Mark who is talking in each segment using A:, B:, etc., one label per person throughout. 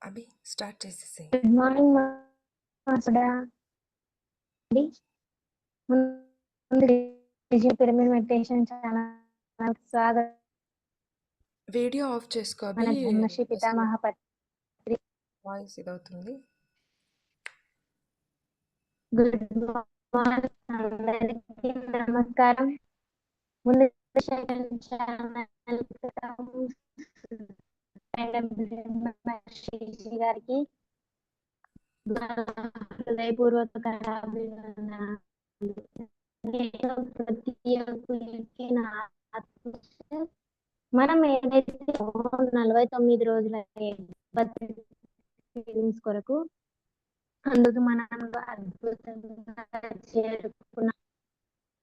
A: అభి start చేసేసేయి.
B: Good morning మాస్టరా. ముందు డిజిటల్ పిరమిడ్ మెడిటేషన్ ఛానల్ స్వాగతం.
A: వీడియో ఆఫ్ చేసుకో అభి.
B: మన బ్రహ్మశ్రీ పితామహ పత్రి
A: వాయిస్ ఇదవుతుంది.
B: గుడ్ మార్నింగ్ అందరికీ నమస్కారం. ముందు బ్రహ్మశ్రీ గారికి హృదయపూర్వక మనం ఏదైతే 49 రోజుల ఫీలింగ్స్ కొరకు అందుకు మనం అద్భుతంగా చేరుకున్నాం.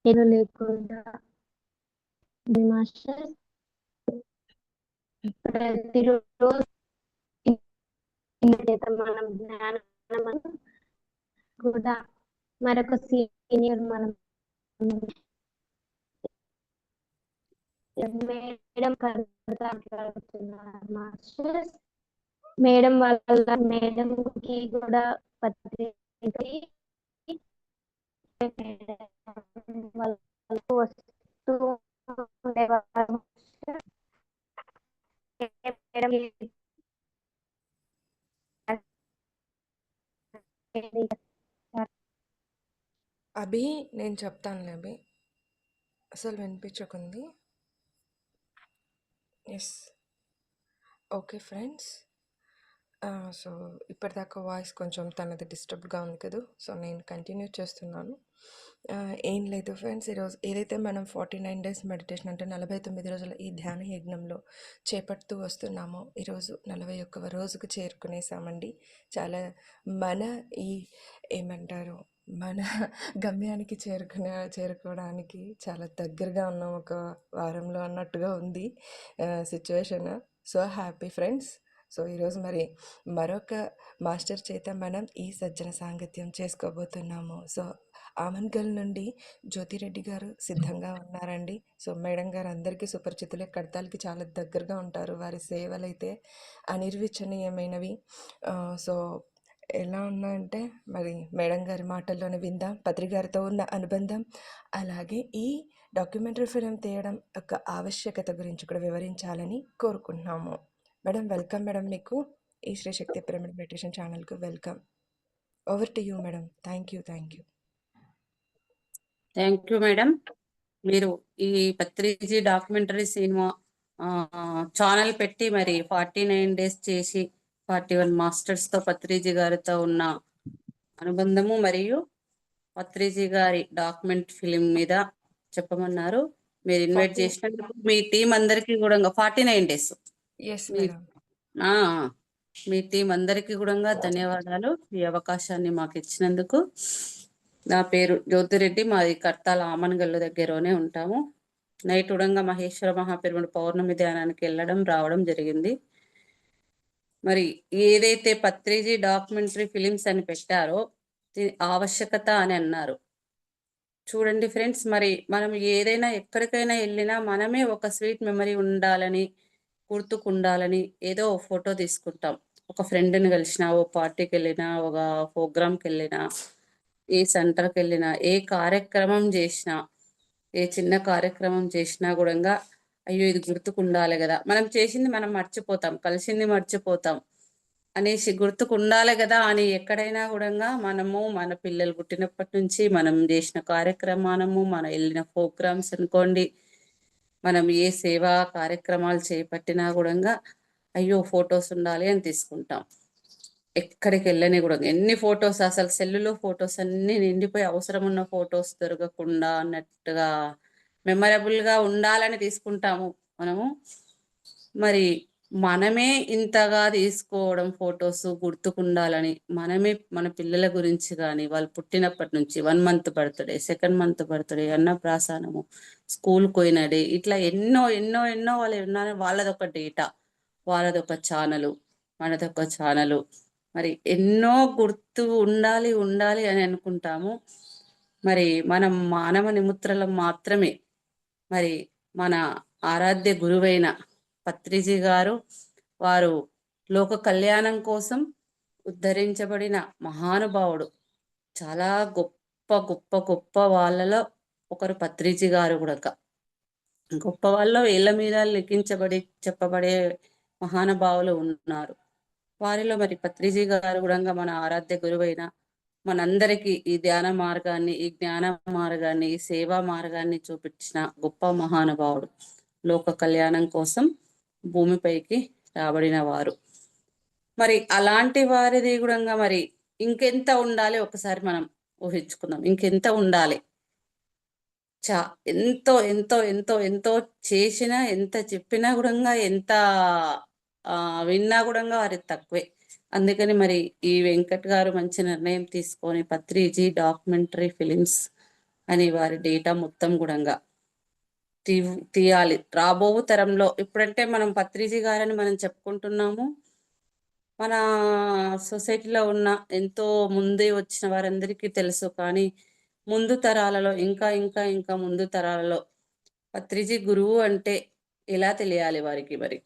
B: నేను లేకుండా మాస్టర్ ప్రతిరోజు మనం జ్ఞానం కూడా మరొక సీనియర్ మనం మేడం మాస్టర్ మేడం వాళ్ళ మేడంకి కూడా వాళ్ళకు వస్తూ ఉండేవారు.
A: అభి నేను చెప్తానులే అభి. అసలు వినిపించకుంది. Yes okay friends. సో ఇప్పటిదాకా వాయిస్ కొంచెం తనది డిస్టర్బ్గా ఉంది కదా, సో నేను కంటిన్యూ చేస్తున్నాను. ఏం లేదు ఫ్రెండ్స్, ఈరోజు ఏదైతే మనం 49 డేస్ మెడిటేషన్ అంటే 49 రోజుల ఈ ధ్యాన యజ్ఞంలో చేపడుతూ వస్తున్నామో ఈరోజు 41వ రోజుకు చేరుకునేసామండి. చాలా మన ఈ ఏమంటారు మన గమ్యానికి చేరుకోవడానికి చాలా దగ్గరగా ఉన్నాం, ఒక వారంలో అన్నట్టుగా ఉంది situation. So happy friends. So ఈరోజు మరి మరొక మాస్టర్ చేత మనం ఈ సజ్జన సాంగత్యం చేసుకోబోతున్నాము. సో ఆమన్గల్ నుండి జ్యోతిరెడ్డి గారు సిద్ధంగా ఉన్నారండి. సో మేడం గారు అందరికీ సుపరిచితులే, కడతాలకి చాలా దగ్గరగా ఉంటారు. వారి సేవలు అయితే అనిర్వచనీయమైనవి. సో ఎలా ఉన్నాయంటే మరి మేడం గారి మాటల్లోనే విందాం పత్రి గారితో ఉన్న అనుబంధం, అలాగే ఈ డాక్యుమెంటరీ ఫిలిం తీయడం యొక్క ఆవశ్యకత గురించి కూడా వివరించాలని కోరుకుంటున్నాము. మేడం వెల్కమ్ మేడం, మీకు ఈ శ్రీ శక్తి పిరమిడ్ మెడిటేషన్ ఛానల్కు welcome. Over to you madam. Thank you.
C: Thank you madam. మీరు ఈ పత్రిజీ డాక్యుమెంటరీ సినిమా ఛానల్ పెట్టి మరి 49 డేస్ చేసి 41 మాస్టర్స్తో పత్రిజీ గారితో ఉన్న అనుబంధము మరియు పత్రిజీ గారి డాక్యుమెంట్ ఫిలిం మీద చెప్పమన్నారు. మీరు ఇన్వైట్ చేసినందుకు మీ టీం అందరికీ కూడా 49 డేస్ మీ టీం అందరికీ కూడా ధన్యవాదాలు ఈ అవకాశాన్ని మాకు ఇచ్చినందుకు. నా పేరు జ్యోతిరెడ్డి, మాది కర్తాల ఆమన్గల్లు దగ్గరనే ఉంటాము. నైట్ ఉడంగా మహేశ్వర మహాపిరమిడ్ పౌర్ణమి ధ్యానానికి వెళ్ళడం రావడం జరిగింది. మరి ఏదైతే పత్రిజీ డాక్యుమెంటరీ ఫిలిమ్స్ అని పెట్టారో ఆవశ్యకత అని అన్నారు. చూడండి ఫ్రెండ్స్, మరి మనం ఏదైనా ఎక్కడికైనా వెళ్ళినా మనమే ఒక స్వీట్ మెమరీ ఉండాలని, గుర్తుకుండాలని ఏదో ఫోటో తీసుకుంటాం. ఒక ఫ్రెండ్ని కలిసినా, ఓ పార్టీకి వెళ్ళినా, ఒక ప్రోగ్రామ్కి వెళ్ళినా, ఏ సెంటర్కి వెళ్ళినా, ఏ కార్యక్రమం చేసినా, ఏ చిన్న కార్యక్రమం చేసినా కూడా అయ్యో ఇది గుర్తుకుండాలి కదా, మనం చేసింది మనం మర్చిపోతాం, కలిసింది మర్చిపోతాం అనేసి గుర్తుకుండాలి కదా అని ఎక్కడైనా కూడా మనము మన పిల్లలు పుట్టినప్పటి నుంచి మనం చేసిన కార్యక్రమానము, మనం వెళ్ళిన ప్రోగ్రామ్స్ అనుకోండి, మనం ఏ సేవా కార్యక్రమాలు చేపట్టినా కూడా అయ్యో ఫొటోస్ ఉండాలి అని తీసుకుంటాం. ఎక్కడికి వెళ్ళని కూడా ఎన్ని ఫొటోస్, అసలు సెల్లులో ఫొటోస్ అన్ని నిండిపోయి అవసరం ఉన్న ఫొటోస్ దొరకకుండా అన్నట్టుగా మెమరబుల్గా ఉండాలని తీసుకుంటాము మనము. మరి మనమే ఇంతగా తీసుకోవడం ఫొటోస్ గుర్తుకుండాలని, మనమే మన పిల్లల గురించి కానీ వాళ్ళు పుట్టినప్పటి నుంచి 1 month birthday, 2nd month birthday, అన్నప్రాసనము, స్కూల్కి పోయిన డే, ఇట్లా ఎన్నో ఎన్నో ఎన్నో వాళ్ళు ఉన్నారని వాళ్ళదొక డేటా, వాళ్ళదొక ఛానలు, మనదొక ఛానలు, మరి ఎన్నో గుర్తు ఉండాలి ఉండాలి అని అనుకుంటాము. మరి మనం మానవ నిముత్రలం మాత్రమే. మరి మన ఆరాధ్య గురువైన పత్రిజీ గారు వారు లోక కళ్యాణం కోసం ఉద్ధరించబడిన మహానుభావుడు. చాలా గొప్ప గొప్ప గొప్ప వాళ్ళలో ఒకరు పత్రిజీ గారు కూడా. గొప్ప వాళ్ళలో ఏళ్ళ మీద చెప్పబడే మహానుభావులు ఉన్నారు. వారిలో మరి పత్రిజీ గారు కూడా మన ఆరాధ్య గురువైన మనందరికీ ఈ ధ్యాన మార్గాన్ని, ఈ జ్ఞాన మార్గాన్ని, ఈ సేవా మార్గాన్ని చూపించిన గొప్ప మహానుభావుడు. లోక కళ్యాణం కోసం భూమిపైకి రాబడిన వారు. మరి అలాంటి వారిది కూడా మరి ఇంకెంత ఉండాలి ఒకసారి మనం ఊహించుకుందాం. ఇంకెంత ఉండాలి? ఎంతో ఎంతో ఎంతో ఎంతో చేసినా, ఎంత చెప్పినా కూడా, ఎంత విన్నా కూడా వారి తక్కువే. అందుకని మరి ఈ వెంకట్ గారు మంచి నిర్ణయం తీసుకొని పత్రిజీ డాక్యుమెంటరీ ఫిలిమ్స్ అని వారి డేటా మొత్తం కూడా తీయాలి రాబో తరంలో. ఇప్పుడంటే మనం పత్రిజీ గారని మనం చెప్పుకుంటున్నాము, మన సొసైటీలో ఉన్న ఎంతో ముందే వచ్చిన వారందరికీ తెలుసు. కానీ ముందు తరాలలో, ఇంకా ఇంకా ఇంకా ముందు తరాలలో పత్రిజీ గురువు అంటే ఎలా తెలియాలి వారికి? మరి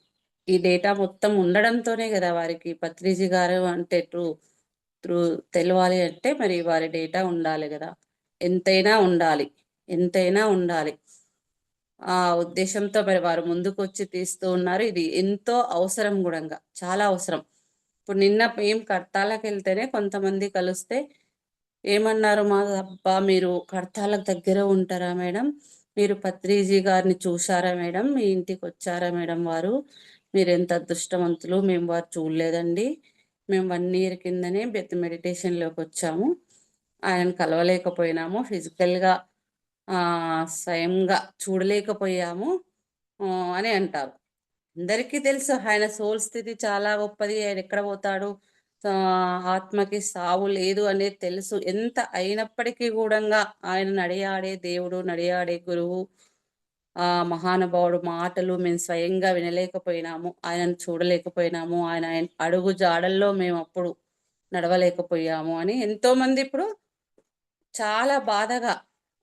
C: ఈ డేటా మొత్తం ఉండడంతోనే కదా వారికి పత్రిజీ గారు అంటే ట్రూ తెలవాలి. అంటే మరి వారి డేటా ఉండాలి కదా, ఎంతైనా ఉండాలి, ఎంతైనా ఉండాలి. ఆ ఉద్దేశంతో మరి వారు ముందుకు వచ్చి తీస్తూ ఉన్నారు. ఇది ఎంతో అవసరం కూడా, చాలా అవసరం. ఇప్పుడు నిన్న ఏం కడతాలకు వెళ్తేనే కొంతమంది కలిస్తే ఏమన్నారు, మా అబ్బా మీరు కడతాలకు దగ్గర ఉంటారా మేడం, మీరు పత్రిజీ గారిని చూసారా మేడం, మీ ఇంటికి వచ్చారా మేడం వారు, మీరు ఎంత అదృష్టవంతులు, మేము వారు చూడలేదండి, మేము 1 year కిందనే మెడిటేషన్లోకి వచ్చాము, ఆయన కలవలేకపోయినాము, ఫిజికల్గా స్వయంగా చూడలేకపోయాము అని అంటారు. అందరికీ తెలుసు ఆయన సోల్ స్థితి చాలా గొప్పది, ఆయన ఎక్కడ పోతాడు, ఆత్మకి సావు లేదు అనేది తెలుసు. ఎంత అయినప్పటికీ కూడా ఆయన నడియాడే దేవుడు, నడియాడే గురువు, ఆ మహానుభావుడు మాటలు మేము స్వయంగా వినలేకపోయినాము, ఆయనను చూడలేకపోయినాము, ఆయన అడుగు జాడల్లో మేము అప్పుడు నడవలేకపోయాము అని ఎంతో మంది ఇప్పుడు చాలా బాధగా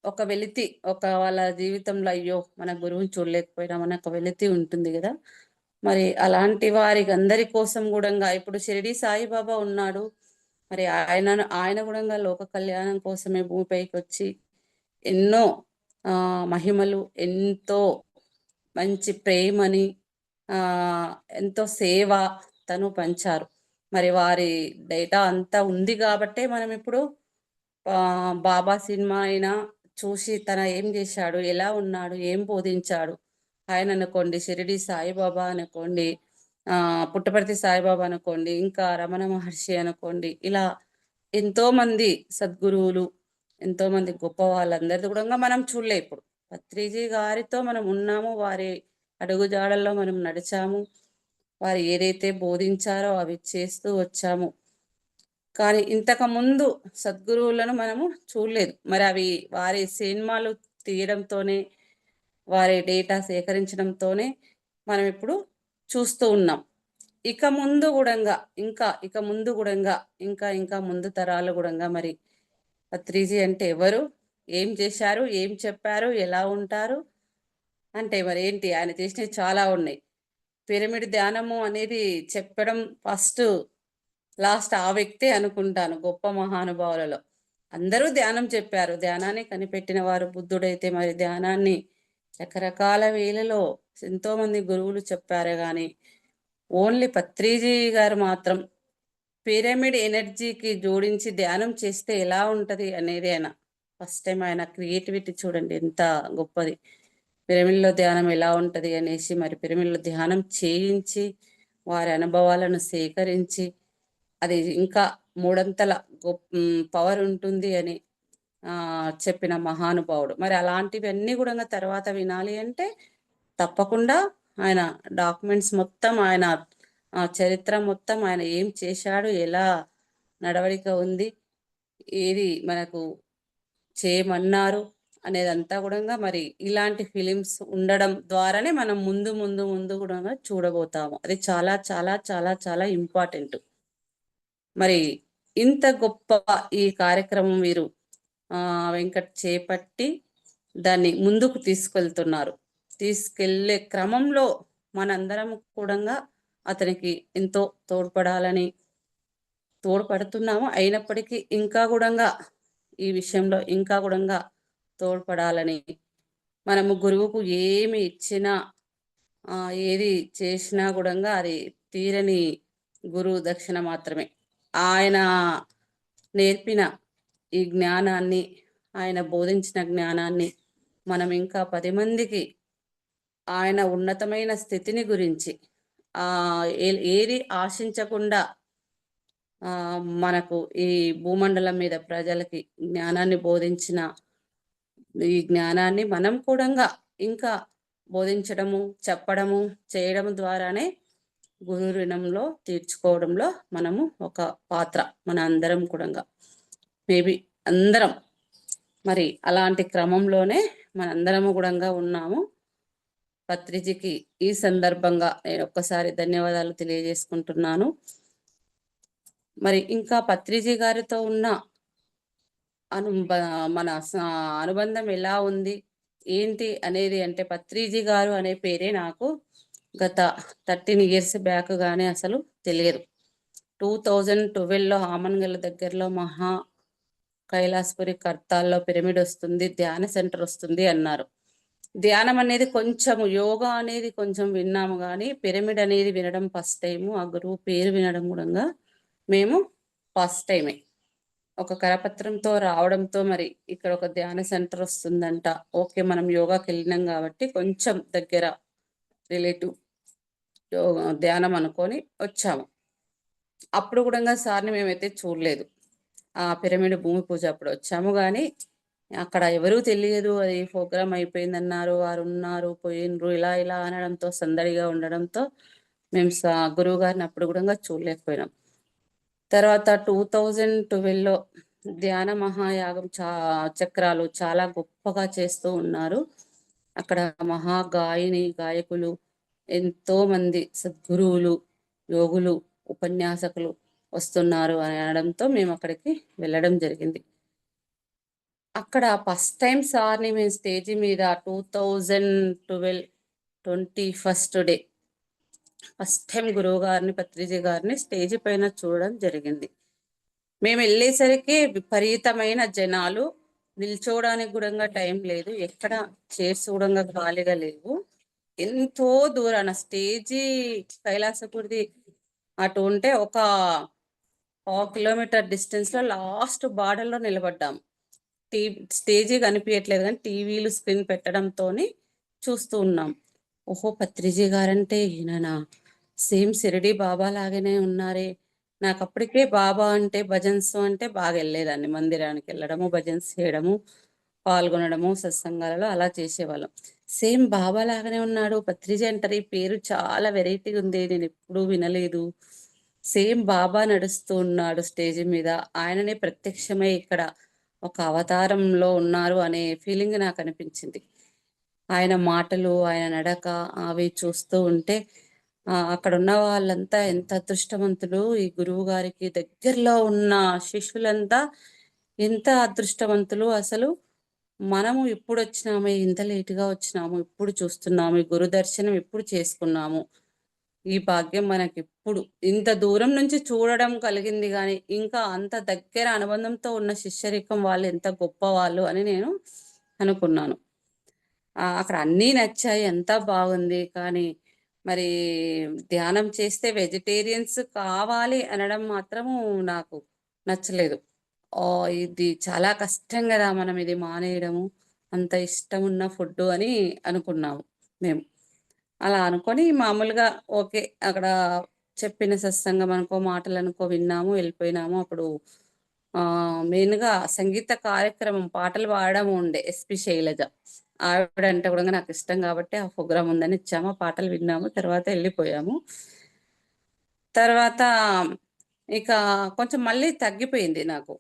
C: ఒక వెలితి, ఒక వాళ్ళ జీవితంలో అయ్యో మన గురువుని చూడలేకపోయినామని ఒక వెలితి ఉంటుంది కదా. మరి అలాంటి వారికి అందరి కోసం కూడా ఇప్పుడు షిరిడి సాయిబాబా ఉన్నాడు. మరి ఆయన కూడా లోక కళ్యాణం కోసమే భూమిపైకి వచ్చి ఎన్నో మహిమలు, ఎంతో మంచి ప్రేమని, ఎంతో సేవ తను పంచారు. మరి వారి డేటా అంతా ఉంది కాబట్టే మనం ఇప్పుడు బాబా సినిమా అయినా చూసి తన ఏం చేశాడు, ఎలా ఉన్నాడు, ఏం బోధించాడు ఆయన అనుకోండి, షిరిడి సాయిబాబా అనుకోండి, పుట్టపర్తి సాయిబాబా అనుకోండి, ఇంకా రమణ మహర్షి అనుకోండి, ఇలా ఎంతో మంది సద్గురువులు, ఎంతో మంది గొప్ప వాళ్ళందరిది కూడా మనం చూడలే. ఇప్పుడు పత్రిజీ గారితో మనం ఉన్నాము, వారి అడుగుజాడల్లో మనం నడిచాము, వారు ఏదైతే బోధించారో అవి చేస్తూ వచ్చాము. కానీ ఇంతకు ముందు సద్గురువులను మనము చూడలేదు. మరి అవి వారి సినిమాలు తీయడంతోనే, వారి డేటా సేకరించడంతోనే మనం ఇప్పుడు చూస్తూ ఉన్నాం. ఇక ముందు కూడా ఇక ముందు కూడా ఇంకా ఇంకా ముందు తరాలు కూడా మరి పత్రిజీ అంటే ఎవరు, ఏం చేశారు, ఏం చెప్పారు, ఎలా ఉంటారు అంటే మరి ఏంటి, ఆయన చేసినవి చాలా ఉన్నాయి. పిరమిడ్ ధ్యానము అనేది చెప్పడం ఫస్ట్ లాస్ట్ ఆ వ్యక్తే అనుకుంటాను. గొప్ప మహానుభావులలో అందరూ ధ్యానం చెప్పారు, ధ్యానాన్ని కనిపెట్టిన వారు బుద్ధుడైతే మరి ధ్యానాన్ని రకరకాల వేళలో ఎంతో మంది గురువులు చెప్పారు. కానీ ఓన్లీ పత్రిజీ గారు మాత్రం పిరమిడ్ ఎనర్జీకి జోడించి ధ్యానం చేస్తే ఎలా ఉంటది అనేది ఆయన ఫస్ట్ టైం, ఆయన క్రియేటివిటీ చూడండి ఎంత గొప్పది. పిరమిడ్లో ధ్యానం ఎలా ఉంటది అనేసి మరి పిరమిడ్లో ధ్యానం చేయించి వారి అనుభవాలను సేకరించి అది ఇంకా 3 పవర్ ఉంటుంది అని చెప్పిన మహానుభావుడు. మరి అలాంటివన్నీ కూడా తర్వాత వినాలి అంటే తప్పకుండా ఆయన డాక్యుమెంట్స్ మొత్తం, ఆయన చరిత్ర మొత్తం, ఆయన ఏం చేశాడు, ఎలా నడవడిక ఉంది, ఏది మనకు చేయమన్నారు అనేదంతా కూడా మరి ఇలాంటి ఫిలిమ్స్ ఉండడం ద్వారానే మనం ముందు ముందు ముందు కూడా చూడబోతాము. అది చాలా చాలా చాలా చాలా ఇంపార్టెంట్. మరి ఇంత గొప్ప ఈ కార్యక్రమం వీరు వెంకట్ చేపట్టి దాన్ని ముందుకు తీసుకెళ్తున్నారు. తీసుకెళ్లే క్రమంలో మనందరం కూడా అతనికి ఎంతో తోడ్పడుతున్నాము. అయినప్పటికీ ఇంకా కూడా ఈ విషయంలో ఇంకా కూడా తోడ్పడాలని, మనము గురువుకు ఏమి ఇచ్చినా ఏది చేసినా కూడా అది తీరని గురువు దక్షిణ మాత్రమే. ఆయన నేర్పిన ఈ జ్ఞానాన్ని, ఆయన బోధించిన జ్ఞానాన్ని మనం ఇంకా 10 మందికి ఆయన ఉన్నతమైన స్థితిని గురించి ఏది ఆశించకుండా మనకు ఈ భూమండలం మీద ప్రజలకి జ్ఞానాన్ని బోధించిన ఈ జ్ఞానాన్ని మనం కూడా ఇంకా బోధించడము, చెప్పడము, చేయడం ద్వారానే గురు రుణంలో తీర్చుకోవడంలో మనము ఒక పాత్ర. మన అందరం కూడా మేబీ అందరం మరి అలాంటి క్రమంలోనే మనందరము కూడా ఉన్నాము. పత్రిజీకి ఈ సందర్భంగా నేను ఒక్కసారి ధన్యవాదాలు తెలియజేసుకుంటున్నాను. మరి ఇంకా పత్రిజీ గారితో ఉన్న మన అనుబంధం ఎలా ఉంది ఏంటి అనేది అంటే, పత్రిజీ గారు అనే పేరే నాకు గత 13 years బ్యాక్ గానే అసలు తెలియదు. 2012లో ఆమన్గల్ దగ్గరలో మహా కైలాసపురి కర్తాల్లో పిరమిడ్ వస్తుంది, ధ్యాన సెంటర్ వస్తుంది అన్నారు. ధ్యానం అనేది కొంచెం, యోగా అనేది కొంచెం విన్నాము కానీ పిరమిడ్ అనేది వినడం ఫస్ట్ టైము. ఆ గురువు పేరు వినడం కూడా మేము ఫస్ట్ టైమే. ఒక కరపత్రంతో రావడంతో మరి ఇక్కడ ఒక ధ్యాన సెంటర్ వస్తుందంట. ఓకే, మనం యోగాకి వెళ్ళినాం కాబట్టి కొంచెం దగ్గర రిలేటివ్ ధ్యానం అనుకొని వచ్చాము. అప్పుడు కూడా సార్ని మేమైతే చూడలేదు. ఆ పిరమిడ్ భూమి పూజ అప్పుడు వచ్చాము కానీ అక్కడ ఎవరూ తెలియదు. అది ప్రోగ్రామ్ అయిపోయిందన్నారు, వారు ఉన్నారు, పోయినరు, ఇలా ఇలా అనడంతో, సందడిగా ఉండడంతో మేము గురువు గారిని అప్పుడు కూడా చూడలేకపోయినాం. తర్వాత 2012లో ధ్యాన మహాయాగం చక్రాలు చాలా గొప్పగా చేస్తూ ఉన్నారు. అక్కడ గాయకులు, ఎంతో మంది సద్గురువులు, యోగులు, ఉపన్యాసకులు వస్తున్నారు అని అనడంతో మేము అక్కడికి వెళ్ళడం జరిగింది. అక్కడ ఫస్ట్ టైం సార్ని మేము స్టేజీ మీద 2012 21st డే ఫస్ట్ టైం గురువు గారిని, పత్రిజీ గారిని స్టేజీ పైన చూడడం జరిగింది. మేము వెళ్ళేసరికి విపరీతమైన జనాలు, నిల్చోవడానికి కూడా టైం లేదు, ఎక్కడ చైర్స్ కూడా ఖాళీగా లేవు. ఎంతో దూరాన స్టేజీ కైలాసపురిది అటు ఉంటే ఒక 1 kilometer డిస్టెన్స్ లో లాస్ట్ బార్డర్లో నిలబడ్డాము. స్టేజీ కనిపించట్లేదు కానీ టీవీలు స్క్రీన్ పెట్టడంతో చూస్తూ ఉన్నాం. ఓహో, పత్రిజీ గారంటే ఈయననా, సేమ్ షిరిడి బాబా లాగానే ఉన్నారే. నాకు అప్పటికే బాబా అంటే భజన్స్ అంటే బాగా వెళ్ళేదాన్ని, మందిరానికి వెళ్ళడము, భజన్స్ చేయడము, పాల్గొనడము, సత్సంగాలలో అలా చేసేవాళ్ళం. సేమ్ బాబా లాగానే ఉన్నాడు పత్రిజీ అంటారు, ఈ పేరు చాలా వెరైటీగా ఉంది, నేను ఎప్పుడూ వినలేదు. సేమ్ బాబా నడుస్తూ ఉన్నాడు స్టేజ్ మీద, ఆయననే ప్రత్యక్షమై ఇక్కడ ఒక అవతారంలో ఉన్నారు అనే ఫీలింగ్ నాకు అనిపించింది. ఆయన మాటలు, ఆయన నడక అవి చూస్తూ ఉంటే అక్కడ ఉన్న వాళ్ళంతా ఎంత అదృష్టవంతులు. ఈ గురువు గారికి దగ్గరలో ఉన్న శిష్యులంతా ఎంత అదృష్టవంతులు. అసలు మనము ఇప్పుడు వచ్చినాము, ఇంత లేటుగా వచ్చినాము, ఇప్పుడు చూస్తున్నాము, ఈ గురు దర్శనం ఇప్పుడు చేసుకున్నాము. ఈ భాగ్యం మనకి ఇప్పుడు ఇంత దూరం నుంచి చూడడం కలిగింది కానీ ఇంకా అంత దగ్గర అనుబంధంతో ఉన్న శిష్యరికం వాళ్ళు ఎంత గొప్ప వాళ్ళు అని నేను అనుకున్నాను. అక్కడ అన్నీ నచ్చాయి, అంతా బాగుంది. కానీ మరి ధ్యానం చేస్తే వెజిటేరియన్స్ కావాలి అనడం మాత్రము నాకు నచ్చలేదు. ఇది చాలా కష్టం కదా మనం ఇది మానేయడము, అంత ఇష్టం ఉన్న ఫుడ్ అని అనుకున్నాము మేము. అలా అనుకొని మామూలుగా ఓకే, అక్కడ చెప్పిన సత్సంగం అనుకో, మాటలు అనుకో విన్నాము, వెళ్ళిపోయినాము. అప్పుడు మెయిన్గా సంగీత కార్యక్రమం, పాటలు పాడడం ఉండే. ఎస్పి శైలజ ఆవిడ అంటే కూడా నాకు ఇష్టం కాబట్టి ఆ ప్రోగ్రామ్ ఉందని ఇచ్చాము, పాటలు విన్నాము, తర్వాత వెళ్ళిపోయాము. తర్వాత ఇక కొంచెం మళ్ళీ తగ్గిపోయింది నాకు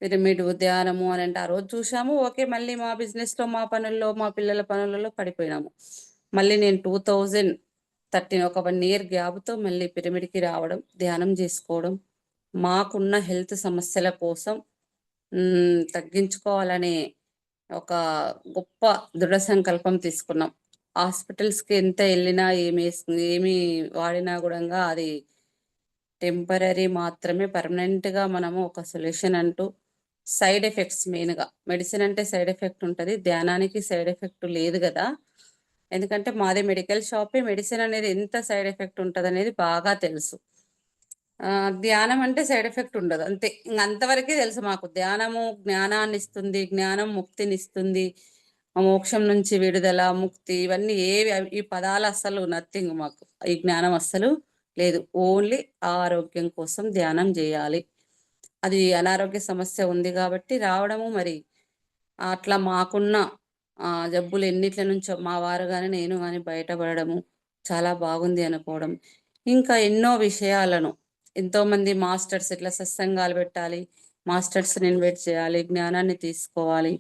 C: పిరమిడ్ ధ్యానము అని అంటే. ఆ రోజు చూసాము, ఓకే, మళ్ళీ మా బిజినెస్లో, మా పనుల్లో, మా పిల్లల పనులలో పడిపోయినాము. మళ్ళీ నేను 2013 ఒక 1 year గ్యాప్తో మళ్ళీ పిరమిడ్కి రావడం, ధ్యానం చేసుకోవడం, మాకున్న హెల్త్ సమస్యల కోసం తగ్గించుకోవాలనే ఒక గొప్ప దృఢ సంకల్పం తీసుకున్నాం. హాస్పిటల్స్కి ఎంత వెళ్ళినా ఏమి వాడినా కూడా అది టెంపరీ మాత్రమే. పర్మనెంట్గా మనము ఒక సొల్యూషన్ అంటూ సైడ్ ఎఫెక్ట్స్ మెయిన్గా మెడిసిన్ అంటే సైడ్ ఎఫెక్ట్ ఉంటుంది, ధ్యానానికి సైడ్ ఎఫెక్ట్ లేదు కదా. ఎందుకంటే మాది మెడికల్ షాపే, మెడిసిన్ అనేది ఎంత సైడ్ ఎఫెక్ట్ ఉంటుంది అనేది బాగా తెలుసు. ధ్యానం అంటే సైడ్ ఎఫెక్ట్ ఉండదు అంతే, అంతవరకే తెలుసు మాకు. ధ్యానము జ్ఞానాన్ని ఇస్తుంది, జ్ఞానం ముక్తిని ఇస్తుంది, మోక్షం నుంచి విడుదల, ముక్తి, ఇవన్నీ ఈ పదాలు అస్సలు నథింగ్ మాకు. ఈ జ్ఞానం అస్సలు లేదు. ఓన్లీ ఆరోగ్యం కోసం ధ్యానం చేయాలి. అది అనారోగ్య సమస్య ఉంది కాబట్టి రావడము, మరి అట్లా మాకున్న జబ్బులు ఎన్నిట్ల నుంచో మా వారు కానీ నేను కానీ బయటపడము చాలా బాగుంది అనుకోవడం. ఇంకా ఎన్నో విషయాలను ఎంతోమంది మాస్టర్స్ ఇట్లా సత్సంగాలు పెట్టాలి, మాస్టర్స్ని ఇన్వైట్ చేయాలి, జ్ఞానాన్ని తీసుకోవాలి,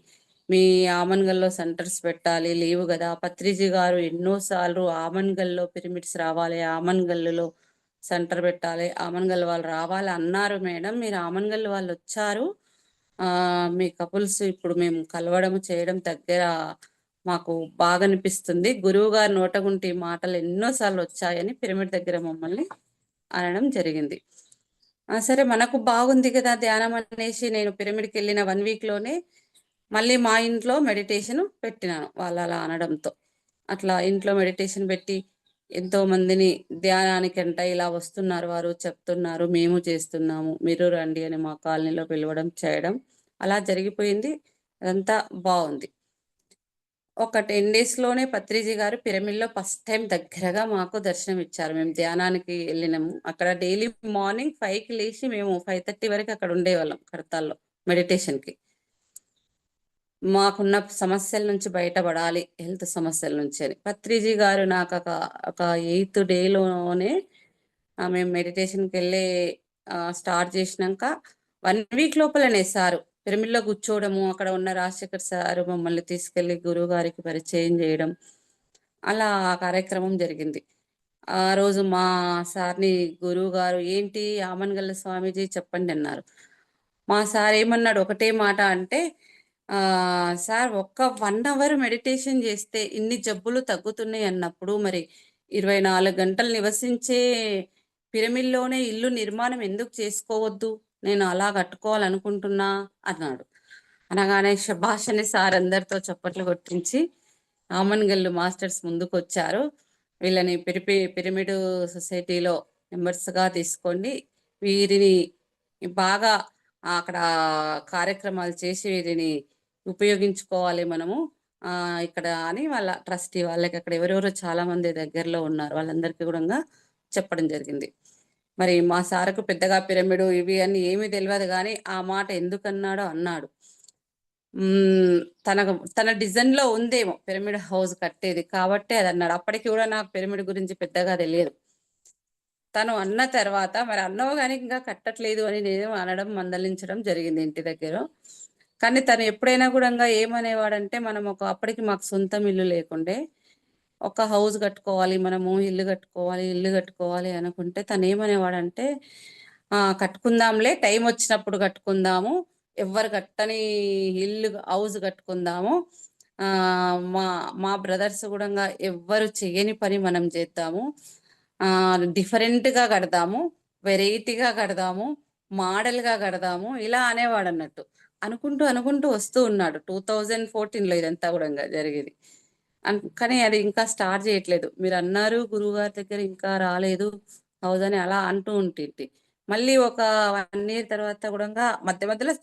C: మీ ఆమన్గల్లో సెంటర్స్ పెట్టాలి, లేవు కదా. పత్రిజీ గారు ఎన్నోసార్లు ఆమన్గల్లో పిరమిడ్స్ రావాలి, ఆమన్గల్లో సెంటర్ పెట్టాలి, ఆమన్గల్ వాళ్ళు రావాలి అన్నారు. మేడం మీరు ఆమన్గల్ వాళ్ళు వచ్చారు, మీ కపుల్స్ ఇప్పుడు మేము కలవడం చేయడం దగ్గర మాకు బాగా అనిపిస్తుంది, గురువు గారి నోటగుంటి మాటలు ఎన్నోసార్లు వచ్చాయని పిరమిడ్ దగ్గర మమ్మల్ని అనడం జరిగింది. సరే మనకు బాగుంది కదా ధ్యానం అనేసి నేను పిరమిడ్కి వెళ్ళిన 1 వీక్లోనే మళ్ళీ మా ఇంట్లో మెడిటేషన్ పెట్టినాను వాళ్ళు అలా అనడంతో. అట్లా ఇంట్లో మెడిటేషన్ పెట్టి ఎంతో మందిని ధ్యానానికంట ఇలా వస్తున్నారు, వారు చెప్తున్నారు, మేము చేస్తున్నాము, మీరు రండి అని మా కాలనీలో పిలవడం చేయడం అలా జరిగిపోయింది. అదంతా బాగుంది. ఒక 10 డేస్లోనే పత్రిజీ గారు పిరమిడ్లో ఫస్ట్ టైం దగ్గరగా మాకు దర్శనం ఇచ్చారు. మేము ధ్యానానికి వెళ్ళినాము. అక్కడ డైలీ మార్నింగ్ 5కి లేచి మేము 5:30 వరకు అక్కడ ఉండేవాళ్ళం కడతాల్లో మెడిటేషన్కి. మాకున్న సమస్యల నుంచి బయటపడాలి, హెల్త్ సమస్యల నుంచి అని. పత్రిజీ గారు నాకు ఒక 8th డేలోనే మేము మెడిటేషన్కి వెళ్ళి స్టార్ట్ చేసినాక 1 వీక్ లోపలనే సారు పిరమిడ్లో కూర్చోవడము, అక్కడ ఉన్న రాజశేఖర్ సారు మమ్మల్ని తీసుకెళ్లి గురువు గారికి పరిచయం చేయడం, అలా కార్యక్రమం జరిగింది. ఆ రోజు మా సార్ని గురువు గారు ఏంటి ఆమన్గల్ల స్వామీజీ చెప్పండి అన్నారు. మా సార్ ఏమన్నాడు ఒకటే మాట అంటే, సార్ ఒక్క 1 అవర్ మెడిటేషన్ చేస్తే ఇన్ని జబ్బులు తగ్గుతున్నాయి అన్నప్పుడు మరి 24 గంటలు నివసించే పిరమిడ్లోనే ఇల్లు నిర్మాణం ఎందుకు చేసుకోవద్దు, నేను అలా కట్టుకోవాలనుకుంటున్నా అన్నాడు. అనగానే శభాష్ అని సార్ అందరితో చప్పట్లు కొట్టించి ఆమన్గల్లు మాస్టర్స్ ముందుకు వచ్చారు. వీళ్ళని పిరమిడ్ సొసైటీలో మెంబర్స్గా తీసుకోండి, వీరిని బాగా అక్కడ కార్యక్రమాలు చేసి వీరిని ఉపయోగించుకోవాలి మనము ఇక్కడ అని వాళ్ళ ట్రస్టీ వాళ్ళకి అక్కడ ఎవరెవరో చాలా మంది దగ్గరలో ఉన్నారు వాళ్ళందరికీ కూడా చెప్పడం జరిగింది. మరి మా సార్కు పెద్దగా పిరమిడ్ ఇవి అని ఏమీ తెలియదు కానీ ఆ మాట ఎందుకన్నాడో అన్నాడు. తన డిజైన్లో ఉందేమో పిరమిడ్ హౌస్ కట్టేది కాబట్టి అది అన్నాడు. అప్పటికి కూడా నాకు పిరమిడ్ గురించి పెద్దగా తెలియదు. తను అన్న తర్వాత మరి అన్నవు కానీ ఇంకా కట్టట్లేదు అని నేను అనడం మందలించడం జరిగింది ఇంటి దగ్గర. కానీ తను ఎప్పుడైనా కూడా ఏమనేవాడంటే, మనం అప్పటికి మాకు సొంతం ఇల్లు లేకుండే, ఒక హౌస్ కట్టుకోవాలి మనము, ఇల్లు కట్టుకోవాలి అనుకుంటే తను ఏమనేవాడంటే, కట్టుకుందాంలే, టైం వచ్చినప్పుడు కట్టుకుందాము, ఎవ్వరు కట్టని ఇల్లు హౌస్ కట్టుకుందాము, మా బ్రదర్స్ కూడా ఎవ్వరు చేయని పని మనం చేద్దాము, డిఫరెంట్గా కడదాము, వెరైటీగా కడదాము, మోడల్గా కడదాము, ఇలా అనేవాడు అన్నట్టు. అనుకుంటూ వస్తూ ఉన్నాడు. 2014లో ఇదంతా కూడా జరిగేది. కానీ అది ఇంకా స్టార్ట్ చేయట్లేదు. మీరు అన్నారు గురువుగారి దగ్గర ఇంకా రాలేదు హౌస్ అని అలా అంటూ ఉంటుంది. మళ్ళీ ఒక 1 year తర్వాత కూడా మధ్య మధ్యలో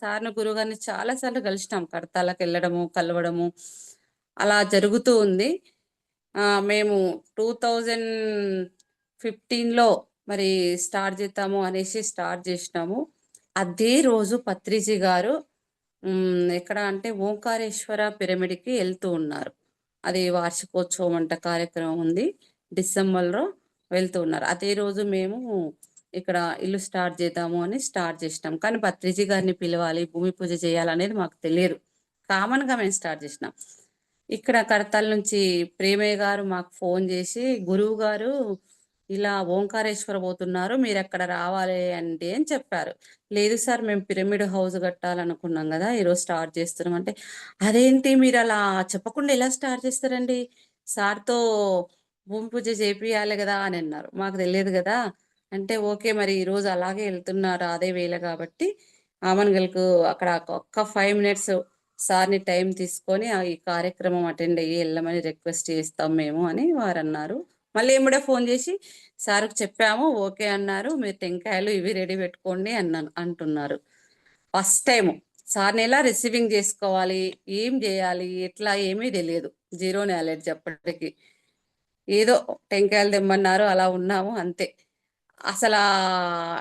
C: సార్ను గురువు గారిని చాలా సార్లు కలిసినాం, కడతాలకు వెళ్ళడము కలవడము అలా జరుగుతూ ఉంది. మేము 2015లో మరి స్టార్ట్ చేద్దాము అనేసి స్టార్ట్ చేసినాము. అదే రోజు పత్రిజీ గారు ఎక్కడ అంటే ఓంకారేశ్వర పిరమిడ్కి వెళ్తూ ఉన్నారు. అది వార్షికోత్సవం అంట కార్యక్రమం ఉంది, డిసెంబర్లో వెళ్తూ ఉన్నారు. అదే రోజు మేము ఇక్కడ ఇల్లు స్టార్ట్ చేద్దాము అని స్టార్ట్ చేసినాం. కానీ పత్రిజీ గారిని పిలవాలి, భూమి పూజ చేయాలనేది మాకు తెలియదు. కామన్గా మేము స్టార్ట్ చేసినాం. ఇక్కడ కడతాల నుంచి ప్రేమయ్య గారు మాకు ఫోన్ చేసి, గురువు గారు ఇలా ఓంకారేశ్వర పోతున్నారు, మీరు ఎక్కడ రావాలి అంటే అని చెప్పారు. లేదు సార్, మేము పిరమిడ్ హౌస్ కట్టాలనుకున్నాం కదా, ఈరోజు స్టార్ట్ చేస్తున్నాం అంటే, అదేంటి మీరు అలా చెప్పకుండా ఎలా స్టార్ట్ చేస్తారండి, సార్తో భూమి పూజ చేపియాలి కదా అని అన్నారు. మాకు తెలియదు కదా అంటే, ఓకే మరి ఈరోజు అలాగే వెళ్తున్నారు అదే వేళ కాబట్టి ఆమన్గల్కు అక్కడ ఒక్క 5 మినిట్స్ సార్ని టైం తీసుకొని ఈ కార్యక్రమం అటెండ్ అయ్యి వెళ్ళమని రిక్వెస్ట్ చేస్తాం మేము అని వారు అన్నారు. మళ్ళీ ఏమిడే ఫోన్ చేసి సార్కి చెప్పాము, ఓకే అన్నారు, మీరు టెంకాయలు ఇవి రెడీ పెట్టుకోండి అంటున్నారు. ఫస్ట్ టైం సార్ని ఎలా రిసీవింగ్ చేసుకోవాలి, ఏం చేయాలి, ఎట్లా ఏమీ తెలియదు. జీరో నాలెడ్జ్ అప్పటికి. ఏదో టెంకాయలు తెమ్మన్నారు, అలా ఉన్నాము అంతే. అసలు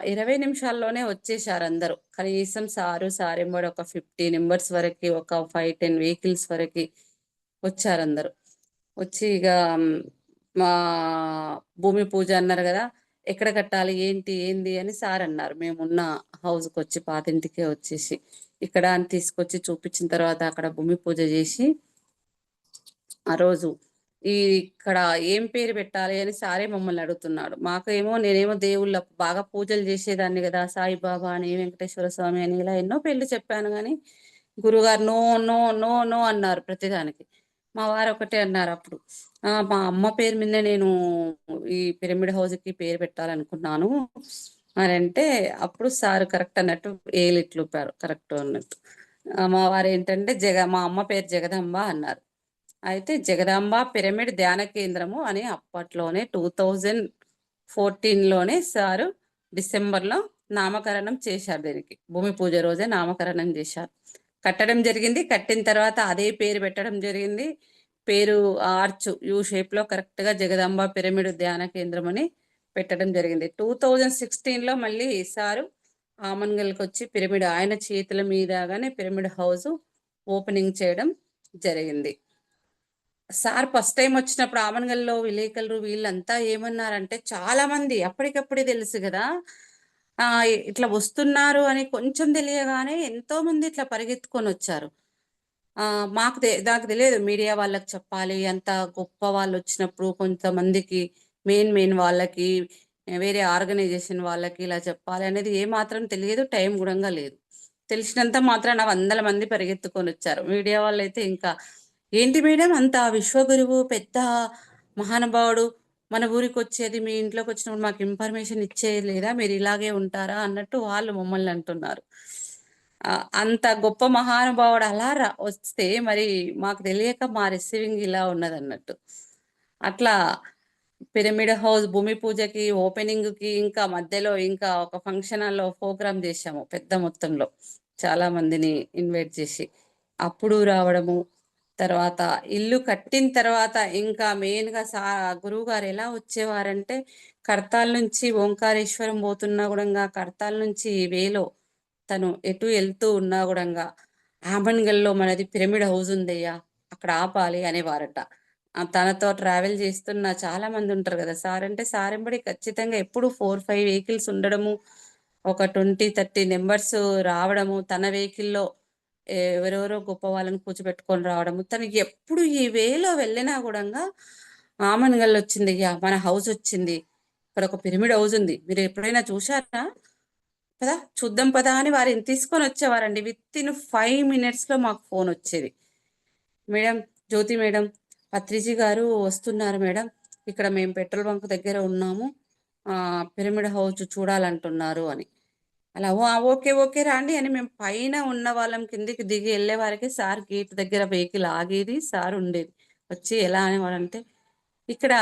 C: 20 నిమిషాల్లోనే వచ్చేసారు అందరూ. కనీసం సార్ ఎంబడి ఒక 50 మెంబర్స్ వరకు, ఒక 5-10 వెహికల్స్ వరకు వచ్చారు అందరూ. వచ్చి ఇక మా భూమి పూజ అన్నారు కదా, ఎక్కడ కట్టాలి ఏంది అని సార్ అన్నారు. మేమున్న హౌస్కి వచ్చి పాతింటికే వచ్చేసి ఇక్కడ అని తీసుకొచ్చి చూపించిన తర్వాత అక్కడ భూమి పూజ చేసి ఆ రోజు ఇక్కడ ఏం పేరు పెట్టాలి అని సారే మమ్మల్ని అడుగుతున్నాడు. మాకేమో నేనేమో దేవుళ్ళ బాగా పూజలు చేసేదాన్ని కదా, సాయిబాబా అని, వెంకటేశ్వర స్వామి అని, ఇలా ఎన్నో పేర్లు చెప్పాను కానీ గురుగారు నో నో నో నో అన్నారు ప్రతిదానికి. మా వారు ఒకటే అన్నారు అప్పుడు, మా అమ్మ పేరు మీద నేను ఈ పిరమిడ్ హౌస్కి పేరు పెట్టాలనుకున్నాను అని అంటే, అప్పుడు సార్ కరెక్ట్ అన్నట్టు ఏలిట్లు కరెక్ట్ అన్నట్టు. మా వారు ఏంటంటే మా అమ్మ పేరు జగదంబ అన్నారు. అయితే జగదాంబ పిరమిడ్ ధ్యాన కేంద్రము అని అప్పట్లోనే 2014లోనే సారు డిసెంబర్లో నామకరణం చేశారు. దీనికి భూమి పూజ రోజే నామకరణం చేశారు. కట్టడం జరిగింది. కట్టిన తర్వాత అదే పేరు పెట్టడం జరిగింది. పేరు ఆర్చ్ యూ షేప్లో కరెక్ట్గా జగదాంబ పిరమిడ్ ధ్యాన కేంద్రం అని పెట్టడం జరిగింది. 2016లో మళ్ళీ సారు ఆమన్గల్కి వచ్చి పిరమిడ్ ఆయన చేతుల మీదగానే పిరమిడ్ హౌస్ ఓపెనింగ్ చేయడం జరిగింది. సార్ ఫస్ట్ టైం వచ్చినప్పుడు ఆమన్గల్లో విలేకరులు వీళ్ళంతా ఏమన్నారంటే, చాలా మంది అప్పటికప్పుడే తెలుసు కదా, ఇట్లా వస్తున్నారు అని కొంచెం తెలియగానే ఎంతో మంది ఇట్లా పరిగెత్తుకొని వచ్చారు. నాకు తెలియదు మీడియా వాళ్ళకి చెప్పాలి, అంత గొప్ప వాళ్ళు వచ్చినప్పుడు కొంతమందికి మెయిన్ వాళ్ళకి, వేరే ఆర్గనైజేషన్ వాళ్ళకి ఇలా చెప్పాలి అనేది ఏ మాత్రం తెలియదు, టైం కూడా లేదు. తెలిసినంత మాత్రాన 100 మంది పరిగెత్తుకొని వచ్చారు. మీడియా వాళ్ళు అయితే ఇంకా ఏంటి మేడం అంత విశ్వగురువు పెద్ద మహానుభావుడు మన ఊరికి వచ్చేది, మీ ఇంట్లోకి వచ్చినప్పుడు మాకు ఇన్ఫర్మేషన్ ఇచ్చేది లేదా, మీరు ఇలాగే ఉంటారా అన్నట్టు వాళ్ళు మమ్మల్ని అంటున్నారు. అంత గొప్ప మహానుభావుడు అలా వస్తే మరి మాకు తెలియక మా రిసీవింగ్ ఇలా ఉన్నది అన్నట్టు. అట్లా పిరమిడ్ హౌస్ భూమి పూజకి ఓపెనింగ్కి ఇంకా మధ్యలో ఇంకా ఒక ఫంక్షన్ హాల్లో ప్రోగ్రామ్ చేశాము పెద్ద మొత్తంలో, చాలా మందిని ఇన్వైట్ చేసి. అప్పుడు రావడము, తర్వాత ఇల్లు కట్టిన తర్వాత ఇంకా మెయిన్గా గురువు గారు ఎలా వచ్చేవారంటే, కడతాల నుంచి ఓంకారేశ్వరం పోతున్నా కూడా, కడతాల నుంచి వేలో తను ఎటు వెళ్తూ ఉన్నా కూడా ఆమన్గల్లో మనది పిరమిడ్ హౌస్ ఉందయ్యా అక్కడ ఆపాలి అనేవారట. తనతో ట్రావెల్ చేస్తున్న చాలా మంది ఉంటారు కదా, సార్ అంటే సార్ ఎంబడి ఖచ్చితంగా ఎప్పుడు 4-5 వెహికల్స్ ఉండడము, ఒక 20-30 మెంబర్స్ రావడము, తన వెహికల్లో ఎవరెవరో గొప్ప వాళ్ళని కూర్చోబెట్టుకొని రావడము. తనకి ఎప్పుడు ఈ వేలో వెళ్ళినా కూడా ఆమన్గల్ వచ్చింది, మన హౌస్ వచ్చింది, ఇక్కడ ఒక పిరమిడ్ హౌస్ ఉంది, మీరు ఎప్పుడైనా చూశారా, పదా చూద్దాం పదా అని వారిని తీసుకొని వచ్చేవారండి. విత్-ఇన్ 5 మినిట్స్లో మాకు ఫోన్ వచ్చేది, మేడం జ్యోతి మేడం పత్రిజీ గారు వస్తున్నారు మేడం, ఇక్కడ మేము పెట్రోల్ బంక్ దగ్గర ఉన్నాము, పిరమిడ్ హౌస్ చూడాలంటున్నారు అని. అలా ఓకే ఓకే రాండి అని మేము పైన ఉన్న వాళ్ళం కిందికి దిగి వెళ్ళే వారికి సార్ గేట్ దగ్గర వెహికల్ ఆగేది, సార్ ఉండేది. వచ్చి ఎలా అనేవాడంటే, ఇక్కడ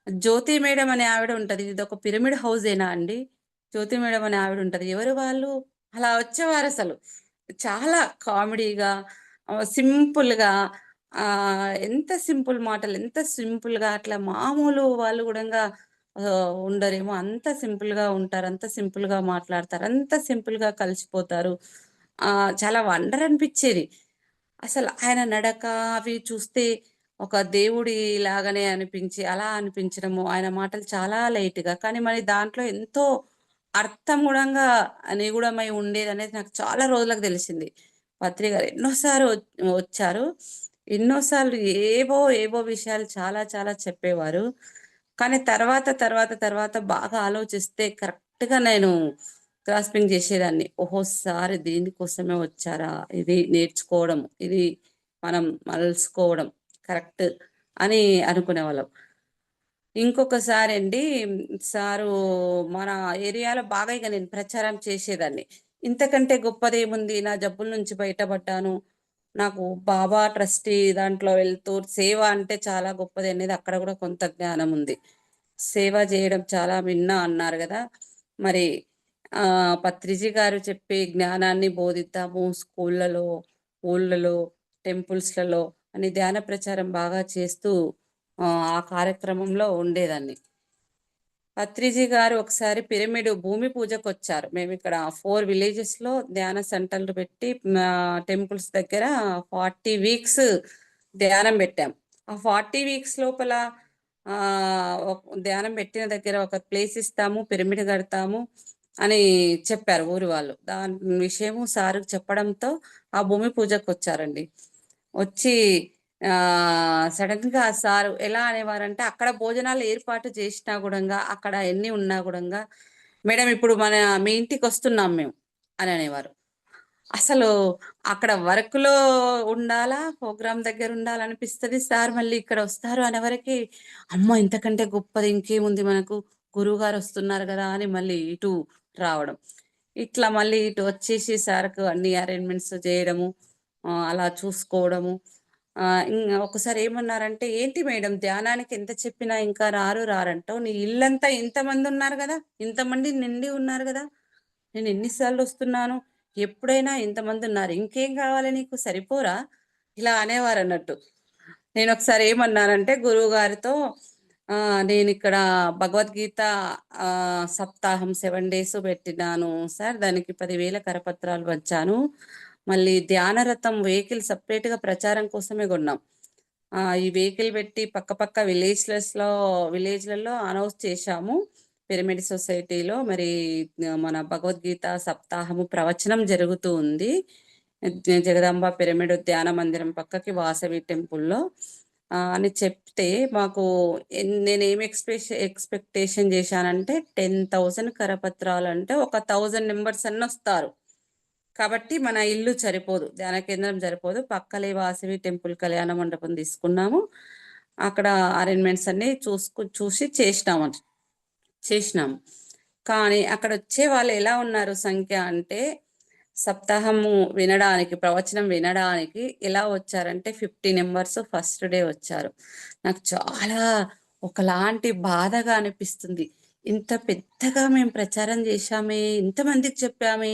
C: జ్యోతి మేడం అనే ఆవిడ ఉంటుంది, ఇది ఒక పిరమిడ్ హౌసేనా అండి, జ్యోతి మేడం అనే ఆవిడ ఉంటుంది, ఎవరు వాళ్ళు, అలా వచ్చేవారు. అసలు చాలా కామెడీగా సింపుల్గా, ఎంత సింపుల్ మాటలు, ఎంత సింపుల్గా, అట్లా మామూలు వాళ్ళు కూడా ఉండరేమో, అంత సింపుల్గా ఉంటారు, అంత సింపుల్గా మాట్లాడతారు, అంత సింపుల్గా కలిసిపోతారు. చాలా వండర్ అనిపించేది. అసలు ఆయన నడక అవి చూస్తే ఒక దేవుడి లాగానే అనిపించి, అలా అనిపించడము, ఆయన మాటలు చాలా లైట్గా కానీ మరి దాంట్లో ఎంతో అర్థం కూడా నిగూఢమై ఉండేది అనేది నాకు చాలా రోజులకు తెలిసింది. పత్రి గారు ఎన్నోసార్లు వచ్చారు, ఎన్నోసార్లు ఏవో ఏవో విషయాలు చాలా చాలా చెప్పేవారు. కానీ తర్వాత బాగా ఆలోచిస్తే కరెక్ట్గా నేను గ్రాస్పింగ్ చేసేదాన్ని. ఓహోసారి దీనికోసమే వచ్చారా, ఇది నేర్చుకోవడం, ఇది మనం మలుసుకోవడం కరెక్ట్ అని అనుకునేవాళ్ళం. ఇంకొకసారి అండి సారు మన ఏరియాలో బాగా ఇక నేను ప్రచారం చేసేదాన్ని. ఇంతకంటే గొప్పదేముంది, నా జబ్బుల నుంచి బయటపడ్డాను. నాకు బాబా ట్రస్టీ దాంట్లో వెళ్తూ సేవ అంటే చాలా గొప్పది అనేది అక్కడ కూడా కొంత జ్ఞానం ఉంది. సేవ చేయడం చాలా విన్నా అన్నారు కదా. మరి పత్రిజీ గారు చెప్పే జ్ఞానాన్ని బోధిద్దాము స్కూళ్ళలో, ఊళ్ళలో, టెంపుల్స్లలో అని ధ్యాన ప్రచారం బాగా చేస్తూ ఆ కార్యక్రమంలో ఉండేదాన్ని. పత్రిజీ గారు ఒకసారి పిరమిడ్ భూమి పూజకు వచ్చారు. మేము ఇక్కడ 4 విలేజెస్ లో ధ్యాన సెంటర్లు పెట్టి టెంపుల్స్ దగ్గర 40 వీక్స్ ధ్యానం పెట్టాం. ఆ 40 వీక్స్ లోపల ధ్యానం పెట్టిన దగ్గర ఒక ప్లేస్ ఇస్తాము, పిరమిడ్ కడతాము అని చెప్పారు ఊరి వాళ్ళు. దాని విషయము సార్కి చెప్పడంతో ఆ భూమి పూజకు వచ్చారండి. వచ్చి సడన్ గా సార్ ఎలా అనేవారంటే అక్కడ భోజనాలు ఏర్పాటు చేసినా కూడా అక్కడ ఎన్ని ఉన్నా కూడా మేడం ఇప్పుడు మీ ఇంటికి వస్తున్నాం మేము అని అనేవారు. అసలు అక్కడ వర్క్ లో ఉండాలా, ప్రోగ్రామ్ దగ్గర ఉండాలనిపిస్తుంది. సార్ మళ్ళీ ఇక్కడ వస్తారు అనే వరకు అమ్మ ఇంతకంటే గొప్పది ఇంకేముంది మనకు, గురువు గారు వస్తున్నారు కదా అని మళ్ళీ ఇటు రావడం. ఇట్లా మళ్ళీ ఇటు వచ్చేసి సార్కు అన్ని అరేంజ్మెంట్స్ చేయడము, అలా చూసుకోవడము. ఒకసారి ఏమన్నారంటే, ఏంటి మేడం ధ్యానానికి ఎంత చెప్పినా ఇంకా రారంటావు, నీ ఇల్లంతా ఇంతమంది ఉన్నారు కదా, ఇంతమంది నిండి ఉన్నారు కదా, నేను ఎన్నిసార్లు వస్తున్నాను, ఎప్పుడైనా ఇంతమంది ఉన్నారు, ఇంకేం కావాలి నీకు, సరిపోరా, ఇలా అనేవారు అన్నట్టు. నేను ఒకసారి ఏమన్నానంటే గురువు గారితో, నేను ఇక్కడ భగవద్గీత సప్తాహం 7 days పెట్టినాను సార్, దానికి 10,000 కరపత్రాలు వచ్చాను, మళ్ళీ ధ్యానరథం వెహికల్ సపరేట్ గా ప్రచారం కోసమే కొన్నాం. ఈ వెహికల్ పెట్టి పక్క విలేజ్లలో అనౌన్స్ చేశాము పిరమిడ్ సొసైటీలో. మరి మన భగవద్గీత సప్తాహము ప్రవచనం జరుగుతూ ఉంది జగదాంబ పిరమిడ్ ధ్యాన మందిరం పక్కకి వాసవి టెంపుల్లో అని చెప్తే, మాకు నేనేం ఎక్స్పెక్టేషన్ చేశానంటే 10,000 కరపత్రాలు అంటే ఒక 1000 మెంబర్స్ అన్న వస్తారు కాబట్టి మన ఇల్లు సరిపోదు, ధ్యాన కేంద్రం సరిపోదు, పక్కలే వాసవి టెంపుల్ కళ్యాణ మండపం తీసుకున్నాము. అక్కడ అరేంజ్మెంట్స్ అన్ని చూసి చేసినాము. కానీ అక్కడ వచ్చే వాళ్ళు ఎలా ఉన్నారు సంఖ్య అంటే, సప్తాహము వినడానికి, ప్రవచనం వినడానికి ఎలా వచ్చారంటే 50 members ఫస్ట్ డే వచ్చారు. నాకు చాలా ఒకలాంటి బాధగా అనిపిస్తుంది. ఇంత పెద్దగా మేము ప్రచారం చేశామే, ఇంతమందికి చెప్పామే,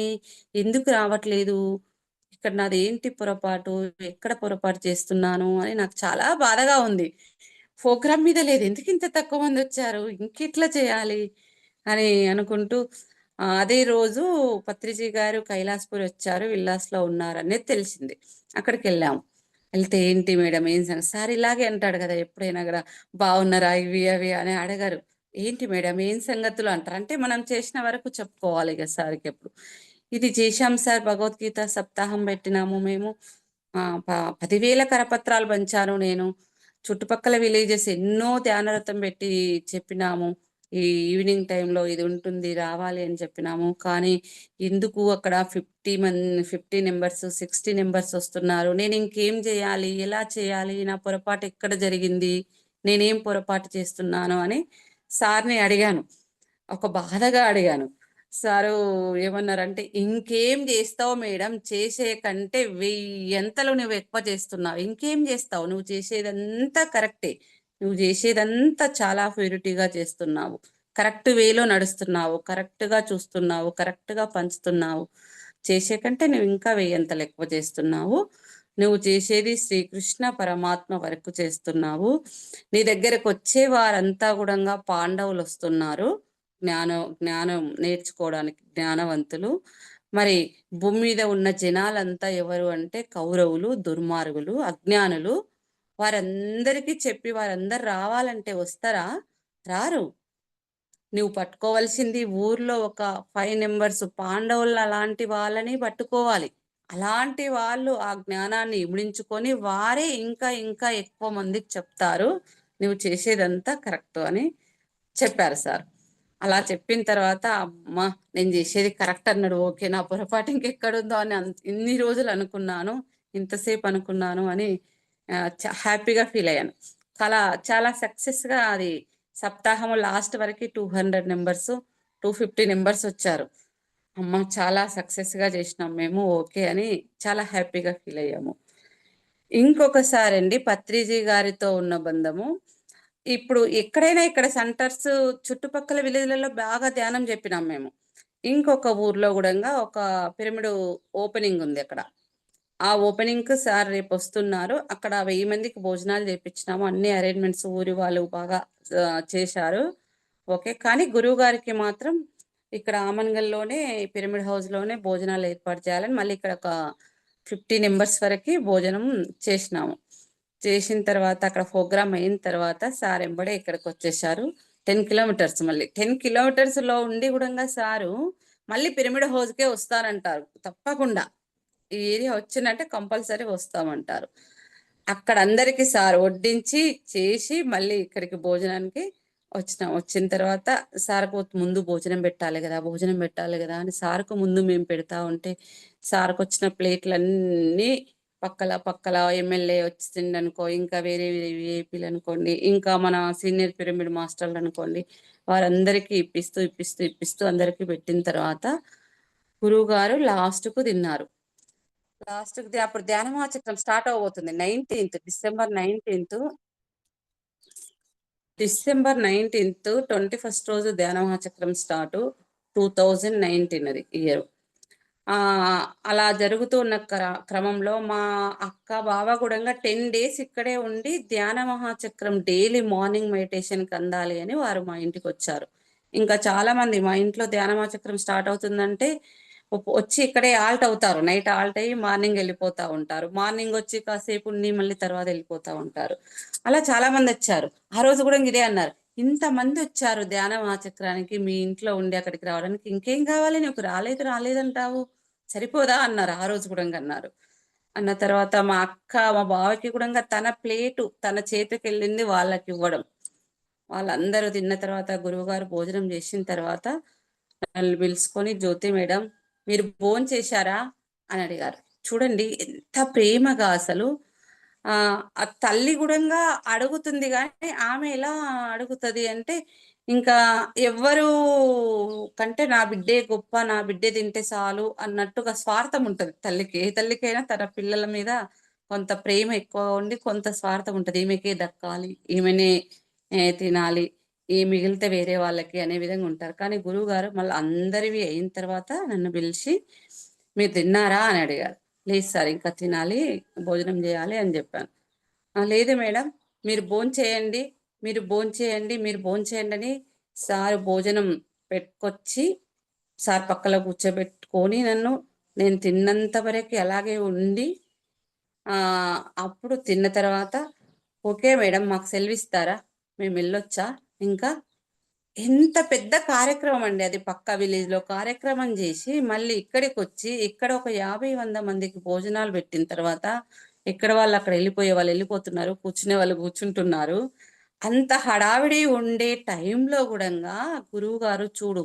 C: ఎందుకు రావట్లేదు, ఇక్కడ నాది ఏంటి పొరపాటు, ఎక్కడ పొరపాటు చేస్తున్నాను అని నాకు చాలా బాధగా ఉంది. ప్రోగ్రామ్ మీద లేదు, ఎందుకు ఇంత తక్కువ మంది వచ్చారు, ఇంకెట్లా చేయాలి అని అనుకుంటూ, అదే రోజు పత్రిజీ గారు కైలాస్పూర్ వచ్చారు, విల్లాస్లో ఉన్నారు అనేది తెలిసింది. అక్కడికి వెళ్ళాము. వెళ్తే ఏంటి మేడం ఏం సంగతి, సార్ ఇలాగే అంటాడు కదా ఎప్పుడైనా కూడా, బాగున్నారా ఇవి అవి అని అడగారు. ఏంటి మేడం ఏం సంగతులు అంటారు అంటే, మనం చేసిన వరకు చెప్పుకోవాలి కదా సార్కి ఎప్పుడు. ఇది చేశాం సార్, భగవద్గీత సప్తాహం పెట్టినాము మేము, 10,000 కరపత్రాలు పంచాను నేను, చుట్టుపక్కల విలేజెస్ ఎన్నో ధ్యానరథం పెట్టి చెప్పినాము, ఈ ఈవినింగ్ టైంలో ఇది ఉంటుంది రావాలి అని చెప్పినాము, కానీ ఎందుకు అక్కడ 50 members 60 members వస్తున్నారు, నేను ఇంకేం చేయాలి, ఎలా చేయాలి, నా పొరపాటు ఎక్కడ జరిగింది, నేనేం పొరపాటు చేస్తున్నాను అని సార్ని అడిగాను, ఒక బాధగా అడిగాను. సారు ఏమన్నారంటే, ఇంకేం చేస్తావు మేడం, చేసే కంటే 1000 నువ్వు ఎక్కువ చేస్తున్నావు, ఇంకేం చేస్తావు, నువ్వు చేసేదంతా కరెక్టే, నువ్వు చేసేదంతా చాలా ప్యూరిటీగా చేస్తున్నావు, కరెక్ట్ వేలో నడుస్తున్నావు, కరెక్ట్గా చూస్తున్నావు, కరెక్ట్గా పంచుతున్నావు, చేసే కంటే నువ్వు ఇంకా 1000 ఎక్కువ చేస్తున్నావు, నువ్వు చేసేది శ్రీకృష్ణ పరమాత్మ వరకు చేస్తున్నావు, నీ దగ్గరకు వచ్చే వారంతా కూడా పాండవులు వస్తున్నారు జ్ఞానం నేర్చుకోవడానికి, జ్ఞానవంతులు. మరి భూమి మీద ఉన్న జనాలంతా ఎవరు అంటే కౌరవులు, దుర్మార్గులు, అజ్ఞానులు, వారందరికీ చెప్పి వారందరు రావాలంటే వస్తారా, రారు. నువ్వు పట్టుకోవాల్సింది ఊర్లో ఒక 5 members పాండవులు అలాంటి వాళ్ళని పట్టుకోవాలి, అలాంటి వాళ్ళు ఆ జ్ఞానాన్ని ఇమిడించుకొని వారే ఇంకా ఇంకా ఎక్కువ మందికి చెప్తారు నువ్వు చేసేదంతా కరెక్ట్ అని చెప్పారు సార్. అలా చెప్పిన తర్వాత అమ్మ నేను చేసేది కరెక్ట్ అన్నాడు, ఓకే నా పొరపాటు ఇంకెక్కడుందో అని ఇన్ని రోజులు అనుకున్నాను, ఇంతసేపు అనుకున్నాను అని హ్యాపీగా ఫీల్ అయ్యాను. చాలా సక్సెస్గా అది సప్తాహము లాస్ట్ వరకు 200 మెంబర్స్ 250 మెంబర్స్ వచ్చారు. అమ్మ చాలా సక్సెస్గా చేసినాం మేము, ఓకే అని చాలా హ్యాపీగా ఫీల్ అయ్యాము. ఇంకొకసారి అండి పత్రిజీ గారితో ఉన్న బంధము, ఇప్పుడు ఎక్కడైనా ఇక్కడ సెంటర్స్ చుట్టుపక్కల విలేజ్లలో బాగా ధ్యానం చెప్పినాం మేము. ఇంకొక ఊర్లో కూడా ఒక పిరమిడ్ ఓపెనింగ్ ఉంది అక్కడ. ఆ ఓపెనింగ్‌కి సార్ రేపు వస్తున్నారు. అక్కడ 1000 మందికి భోజనాలు చేపించినాము. అన్ని అరేంజ్‌మెంట్స్ ఊరి వాళ్ళు బాగా చేశారు. ఓకే. కానీ గురువు గారికి మాత్రం ఇక్కడ ఆమన్గల్‌లోనే పిరమిడ్ హౌస్‌లోనే భోజనాలు ఏర్పాటు చేయాలని మళ్ళీ ఇక్కడ ఒక 50 మెంబర్స్ వరకి భోజనం చేసినాము. చేసిన తర్వాత అక్కడ ప్రోగ్రామ్ అయిన తర్వాత సార్ ఎంబడే ఇక్కడికి వచ్చేసారు. 10 కిలోమీటర్స్ మళ్ళీ 10 కిలోమీటర్స్‌లో ఉండి కూడా సారు మళ్ళీ పిరమిడ్ హౌస్‌కే వస్తారంటారు తప్పకుండా. ఈ ఏరియా వచ్చిందంటే కంపల్సరీ వస్తామంటారు. అక్కడ అందరికీ సార్ వడ్డించి చేసి మళ్ళీ ఇక్కడికి భోజనానికి వచ్చినాం. వచ్చిన తర్వాత సార్కు ముందు భోజనం పెట్టాలి కదా అని సార్కు ముందు మేము పెడతా ఉంటే సార్కు వచ్చిన ప్లేట్లన్నీ పక్కల ఎమ్మెల్యే వచ్చిందనుకో, ఇంకా వేరే విఐపీలు అనుకోండి, ఇంకా మన సీనియర్ పిరమిడ్ మాస్టర్లు అనుకోండి, వారందరికీ ఇప్పిస్తూ అందరికీ పెట్టిన తర్వాత గురువు గారు లాస్ట్కు తిన్నారు. లాస్ట్‌కి అప్పుడు ధ్యానమాచక్రం స్టార్ట్ అవ్వబోతుంది. 19థ్ డిసెంబర్ 19థ్ 21st రోజు ధ్యానమాచక్రం స్టార్ట్. 2019 అది ఇయర్. అలా జరుగుతూ ఉన్న క్రమంలో మా అక్క బావ కూడా 10 డేస్ ఇక్కడే ఉండి ధ్యాన మహాచక్రం డైలీ మార్నింగ్ మెడిటేషన్‌కి అందాలి అని వారు మా ఇంటికి వచ్చారు. ఇంకా చాలా మంది మా ఇంట్లో ధ్యాన మహాచక్రం స్టార్ట్ అవుతుందంటే వచ్చి ఇక్కడే ఆల్ట్ అవుతారు. నైట్ ఆల్ట్ అయ్యి మార్నింగ్ వెళ్ళిపోతా ఉంటారు. మార్నింగ్ వచ్చి కాసేపు ఉండి మళ్ళీ తర్వాత వెళ్ళిపోతా ఉంటారు. అలా చాలా మంది వచ్చారు. ఆ రోజు కూడా ఇదే అన్నారు, ఇంతమంది వచ్చారు ధ్యాన మహాచక్రానికి, మీ ఇంట్లో ఉండి అక్కడికి రావడానికి ఇంకేం కావాలి, నీకు రాలేదంటావు, సరిపోదా అన్నారు. ఆ రోజు కూడా అన్నారు. అన్న తర్వాత మా అక్క మా బావకి కూడా తన ప్లేటు తన చేతికి వెళ్ళింది వాళ్ళకి ఇవ్వడం. వాళ్ళందరూ తిన్న తర్వాత గురువుగారు భోజనం చేసిన తర్వాత నన్ను పిలుచుకొని, జ్యోతి మేడం మీరు భోజనం చేశారా అని అడిగారు. చూడండి ఎంత ప్రేమగా అసలు. ఆ తల్లి కూడా అడుగుతుంది కానీ ఆమె ఎలా అడుగుతుంది అంటే, ఇంకా ఎవ్వరు కంటే నా బిడ్డే గొప్ప, నా బిడ్డే తింటే చాలు అన్నట్టుగా స్వార్థం ఉంటుంది తల్లికి. ఏ తల్లికైనా తన పిల్లల మీద కొంత ప్రేమ ఎక్కువ ఉండి కొంత స్వార్థం ఉంటుంది. ఈమెకే దక్కాలి, ఈమెనే తినాలి, ఏ మిగిలితే వేరే వాళ్ళకి అనే విధంగా ఉంటారు. కానీ గురువు గారు మళ్ళీ అందరివి అయిన తర్వాత నన్ను పిలిచి మీరు తిన్నారా అని అడిగారు. లేదు సార్ ఇంకా తినాలి, భోజనం చేయాలి అని చెప్పాను. లేదు మేడం మీరు భోంచేయండి అని సార్ భోజనం పెట్టుకొచ్చి సార్ పక్కలో కూర్చోబెట్టుకొని నేను తిన్నంత వరకు అలాగే ఉండి అప్పుడు తిన్న తర్వాత ఓకే మేడం మాకు సెలవిస్తారా, మేము వెళ్ళొచ్చా, ఇంకా ఎంత పెద్ద కార్యక్రమం అండి అది. పక్క విలేజ్ లో కార్యక్రమం చేసి మళ్ళీ ఇక్కడికి వచ్చి ఇక్కడ ఒక 50-100 మందికి భోజనాలు పెట్టిన తర్వాత ఎక్కడ వాళ్ళు అక్కడ వెళ్ళిపోయే వాళ్ళు వెళ్ళిపోతున్నారు, కూర్చునే వాళ్ళు కూర్చుంటున్నారు. అంత హడావిడి ఉండే టైంలో కూడా గురువు గారు చూడు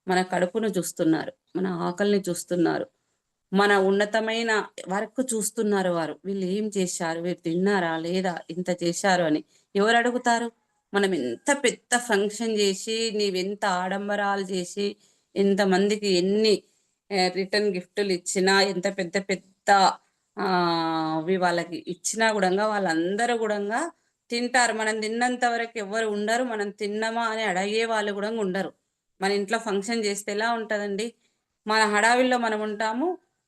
C: మన కడుపును చూస్తున్నారు, మన ఆకలిని చూస్తున్నారు, మన ఉన్నతమైన వర్క్ చూస్తున్నారు. వీళ్ళు ఏం చేశారు, వీరు తిన్నారా లేదా, ఇంత చేశారు అని ఎవరు అడుగుతారు? మనం ఎంత పెద్ద ఫంక్షన్ చేసి, నీవెంత ఆడంబరాలు చేసి, ఎంతమందికి ఎన్ని రిటర్న్ గిఫ్టులు ఇచ్చినా, ఎంత పెద్ద పెద్ద అవి వాళ్ళకి ఇచ్చినా కూడా వాళ్ళందరూ కూడా తింటారు. మనం తిన్నంత వరకు ఎవరు ఉండరు, మనం తిన్నామా అని అడిగే వాళ్ళు కూడా ఉండరు. మన ఇంట్లో ఫంక్షన్ చేస్తే ఎలా ఉంటుందండి, మన హడావిల్లో మనం ఉంటాము,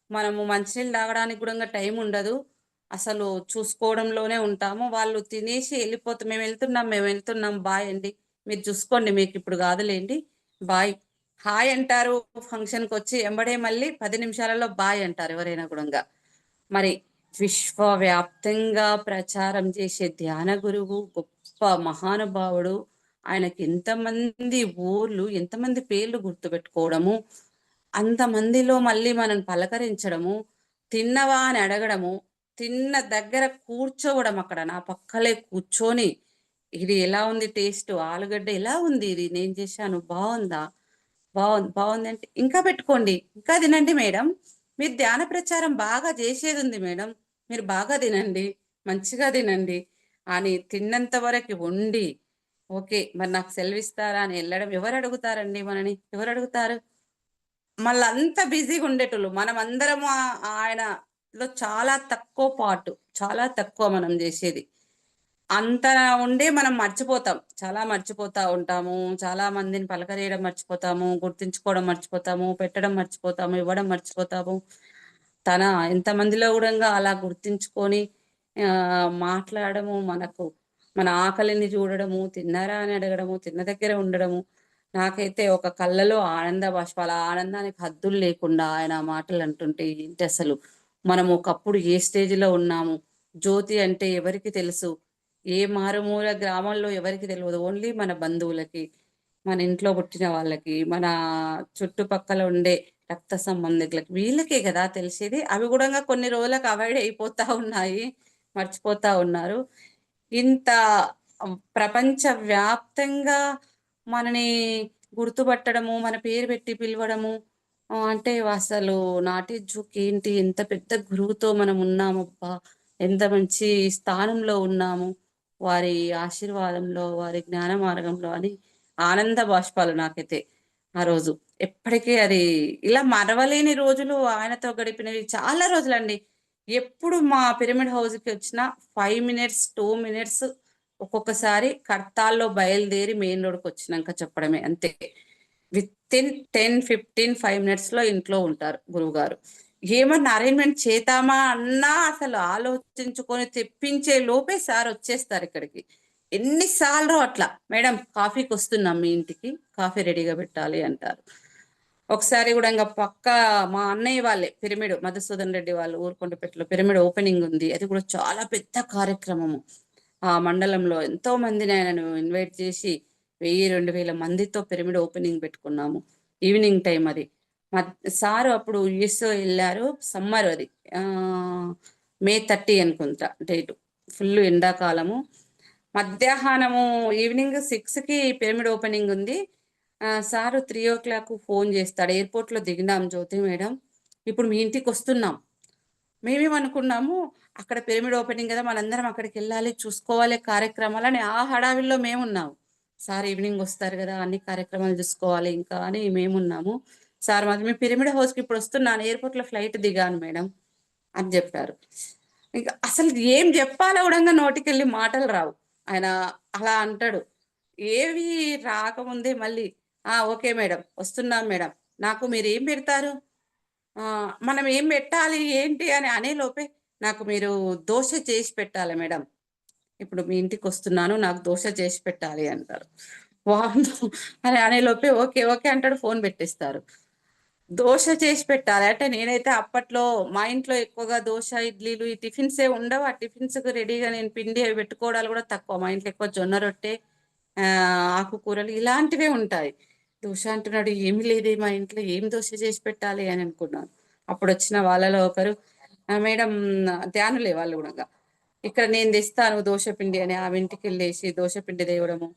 C: మనము మంచినీళ్ళు తాగడానికి కూడా టైం ఉండదు, అసలు చూసుకోవడంలోనే ఉంటాము. వాళ్ళు తినేసి వెళ్ళిపోతాం, మేము వెళ్తున్నాం బాయ్ అండి, మీరు చూసుకోండి, మీకు ఇప్పుడు కాదులేండి బాయ్, హాయ్ అంటారు. ఫంక్షన్కి వచ్చి ఎంబడే మళ్ళీ 10 నిమిషాలలో బాయ్ అంటారు ఎవరైనా కూడా. మరి విశ్వవ్యాప్తంగా ప్రచారం చేసే ధ్యాన గురువు, గొప్ప మహానుభావుడు, ఆయనకి ఎంతమంది ఊర్లు, ఎంతమంది పేర్లు గుర్తుపెట్టుకోవడము, అంతమందిలో మళ్ళీ మనం పలకరించడము, తిన్నవా అని అడగడము, తిన్న దగ్గర కూర్చోవడం, అక్కడ నా పక్కలే కూర్చొని ఇది ఎలా ఉంది టేస్ట్, ఆలుగడ్డ ఎలా ఉంది, ఇది నేను చేశాను బాగుందా, బాగుంది అంటే ఇంకా పెట్టుకోండి, ఇంకా తినండి మేడం, మీరు ధ్యాన ప్రచారం బాగా చేసేది ఉంది మేడం, మీరు బాగా తినండి, మంచిగా తినండి అని తిన్నంత వరకు ఉండి ఓకే మరి నాకు సెలవు ఇస్తారా అని వెళ్ళడం ఎవరు అడుగుతారండి మనని? ఎవరు అడుగుతారు? మళ్ళీ అంత బిజీగా ఉండేటోళ్ళు మనం అందరం ఆయనలో చాలా తక్కువ పాటు, చాలా తక్కువ మనం చేసేది. అంత ఉండే మనం మర్చిపోతాం, చాలా మర్చిపోతా ఉంటాము, చాలా మందిని పలకరియడం మర్చిపోతాము, గుర్తించుకోవడం మర్చిపోతాము, పెట్టడం మర్చిపోతాము, ఇవ్వడం మర్చిపోతాము. తన ఎంతమందిలో కూడా అలా గుర్తించుకొని మాట్లాడము, మన ఆకలిని చూడడము, తిన్నారా అని అడగడము, తిన్న దగ్గర ఉండడము. నాకైతే ఒక కళ్ళలో ఆనంద బాష్పాలు, ఆ ఆనందానికి హద్దులు లేకుండా ఆయన మాటలు అంటుంటే ఏంటి అసలు మనం ఒకప్పుడు ఏ స్టేజ్లో ఉన్నాము. జ్యోతి అంటే ఎవరికి తెలుసు? ఏ మారుమూల గ్రామాల్లో ఎవరికి తెలియదు. ఓన్లీ మన బంధువులకి, మన ఇంట్లో పుట్టిన వాళ్ళకి, మన చుట్టుపక్కల ఉండే రక్త సంబంధికులకి, వీళ్ళకే కదా తెలిసేది. అవి కూడా కొన్ని రోజులకు అవాయిడ్ అయిపోతా ఉన్నాయి, మర్చిపోతా ఉన్నారు. ఇంత ప్రపంచ వ్యాప్తంగా మనని గుర్తుపట్టడము, మన పేరు పెట్టి పిలవడము అంటే అసలు నాటిజుకి ఏంటి, ఎంత పెద్ద గురువుతో మనం ఉన్నామబ్బా, ఎంత మంచి స్థానంలో ఉన్నాము వారి ఆశీర్వాదంలో, వారి జ్ఞాన మార్గంలో అని ఆనంద బాష్పాలు నాకైతే ఆ రోజు. ఎప్పటికీ అది ఇలా మరవలేని రోజులు ఆయనతో గడిపినవి చాలా రోజులండి. ఎప్పుడు మా పిరమిడ్ హౌస్కి వచ్చిన 5 మినిట్స్ 2 మినిట్స్ ఒక్కొక్కసారి కడతాల్లో బయలుదేరి మెయిన్ రోడ్కి వచ్చినాక చెప్పడమే అంతే. విత్ ఇన్ 10-15-5 మినిట్స్ లో ఇంట్లో ఉంటారు గురువుగారు. ఏమన్నా అరేంజ్మెంట్ చేద్దామా అన్నా అసలు ఆలోచించుకొని తెప్పించే లోపే సార్ వచ్చేస్తారు ఇక్కడికి. ఎన్నిసార్లు అట్లా, మేడం కాఫీకి వస్తున్నాం మీ ఇంటికి, కాఫీ రెడీగా పెట్టాలి అంటారు. ఒకసారి కూడా ఇంకా పక్క మా అన్నయ్య వాళ్ళే పిరమిడ్, మధుసూదన్ రెడ్డి వాళ్ళు ఊరుకొండపేటలో పిరమిడ్ ఓపెనింగ్ ఉంది. అది కూడా చాలా పెద్ద కార్యక్రమము. ఆ మండలంలో ఎంతో మందిని ఆయనను ఇన్వైట్ చేసి 1000-2000 మందితో పిరమిడ్ ఓపెనింగ్ పెట్టుకున్నాము. ఈవినింగ్ టైం అది. సారు అప్పుడు యుఎస్ వెళ్ళారు. సమ్మర్ అది, May 30 అనుకుంటా డేటు. ఫుల్ ఎండాకాలము. మధ్యాహ్నము ఈవినింగ్ 6కి పిరమిడ్ ఓపెనింగ్ ఉంది. సారు 3 o'clock ఫోన్ చేస్తాడు. ఎయిర్పోర్ట్లో దిగినాం జ్యోతి మేడం, ఇప్పుడు మీ ఇంటికి వస్తున్నాం. మేమేమనుకున్నాము అక్కడ పిరమిడ్ ఓపెనింగ్ కదా, మనందరం అక్కడికి వెళ్ళాలి, చూసుకోవాలి కార్యక్రమాలని ఆ హడావిల్లో మేమున్నాము. సార్ ఈవినింగ్ వస్తారు కదా, అన్ని కార్యక్రమాలు చూసుకోవాలి ఇంకా అని మేమున్నాము. సార్ మాత్రం మీ పిరమిడ్ హౌస్కి ఇప్పుడు వస్తున్నాను, ఎయిర్పోర్ట్లో ఫ్లైట్ దిగాను మేడం అని చెప్పారు. ఇంకా అసలు ఏం చెప్పాలో కూడా నోటికెళ్ళి మాటలు రావు. ఆయన అలా అంటాడు. ఏవి రాకముందే మళ్ళీ ఓకే మేడం వస్తున్నాం మేడం, నాకు మీరు ఏం పెడతారు, మనం ఏం పెట్టాలి ఏంటి అని అనే లోపే నాకు మీరు దోశ చేసి పెట్టాలి మేడం, ఇప్పుడు మీ ఇంటికి వస్తున్నాను నాకు దోశ చేసి పెట్టాలి అంటారు. వామ్మో అని అనే లోపే ఓకే ఓకే అంటాడు, ఫోన్ పెట్టేస్తారు. దోశ చేసి పెట్టాలి అంటే నేనైతే అప్పట్లో మా ఇంట్లో ఎక్కువగా దోశ ఇడ్లీలు ఈ టిఫిన్స్ ఉండవు. ఆ టిఫిన్స్కి రెడీగా నేను పిండి అవి పెట్టుకోవడాలు కూడా తక్కువ. మా ఇంట్లో ఎక్కువ జొన్న రొట్టె, ఆకుకూరలు ఇలాంటివే ఉంటాయి. దోశ అంటున్నాడు, ఏమి లేదే మా ఇంట్లో, ఏం దోశ చేసి పెట్టాలి అని అనుకున్నాను. అప్పుడు వచ్చిన వాళ్ళలో ఒకరు, మేడం ధ్యానులే వాళ్ళు కూడా, ఇక్కడ నేను తెస్తాను దోశ పిండి అని ఆమె ఇంటికి వెళ్ళేసి దోశ పిండి తేవడము,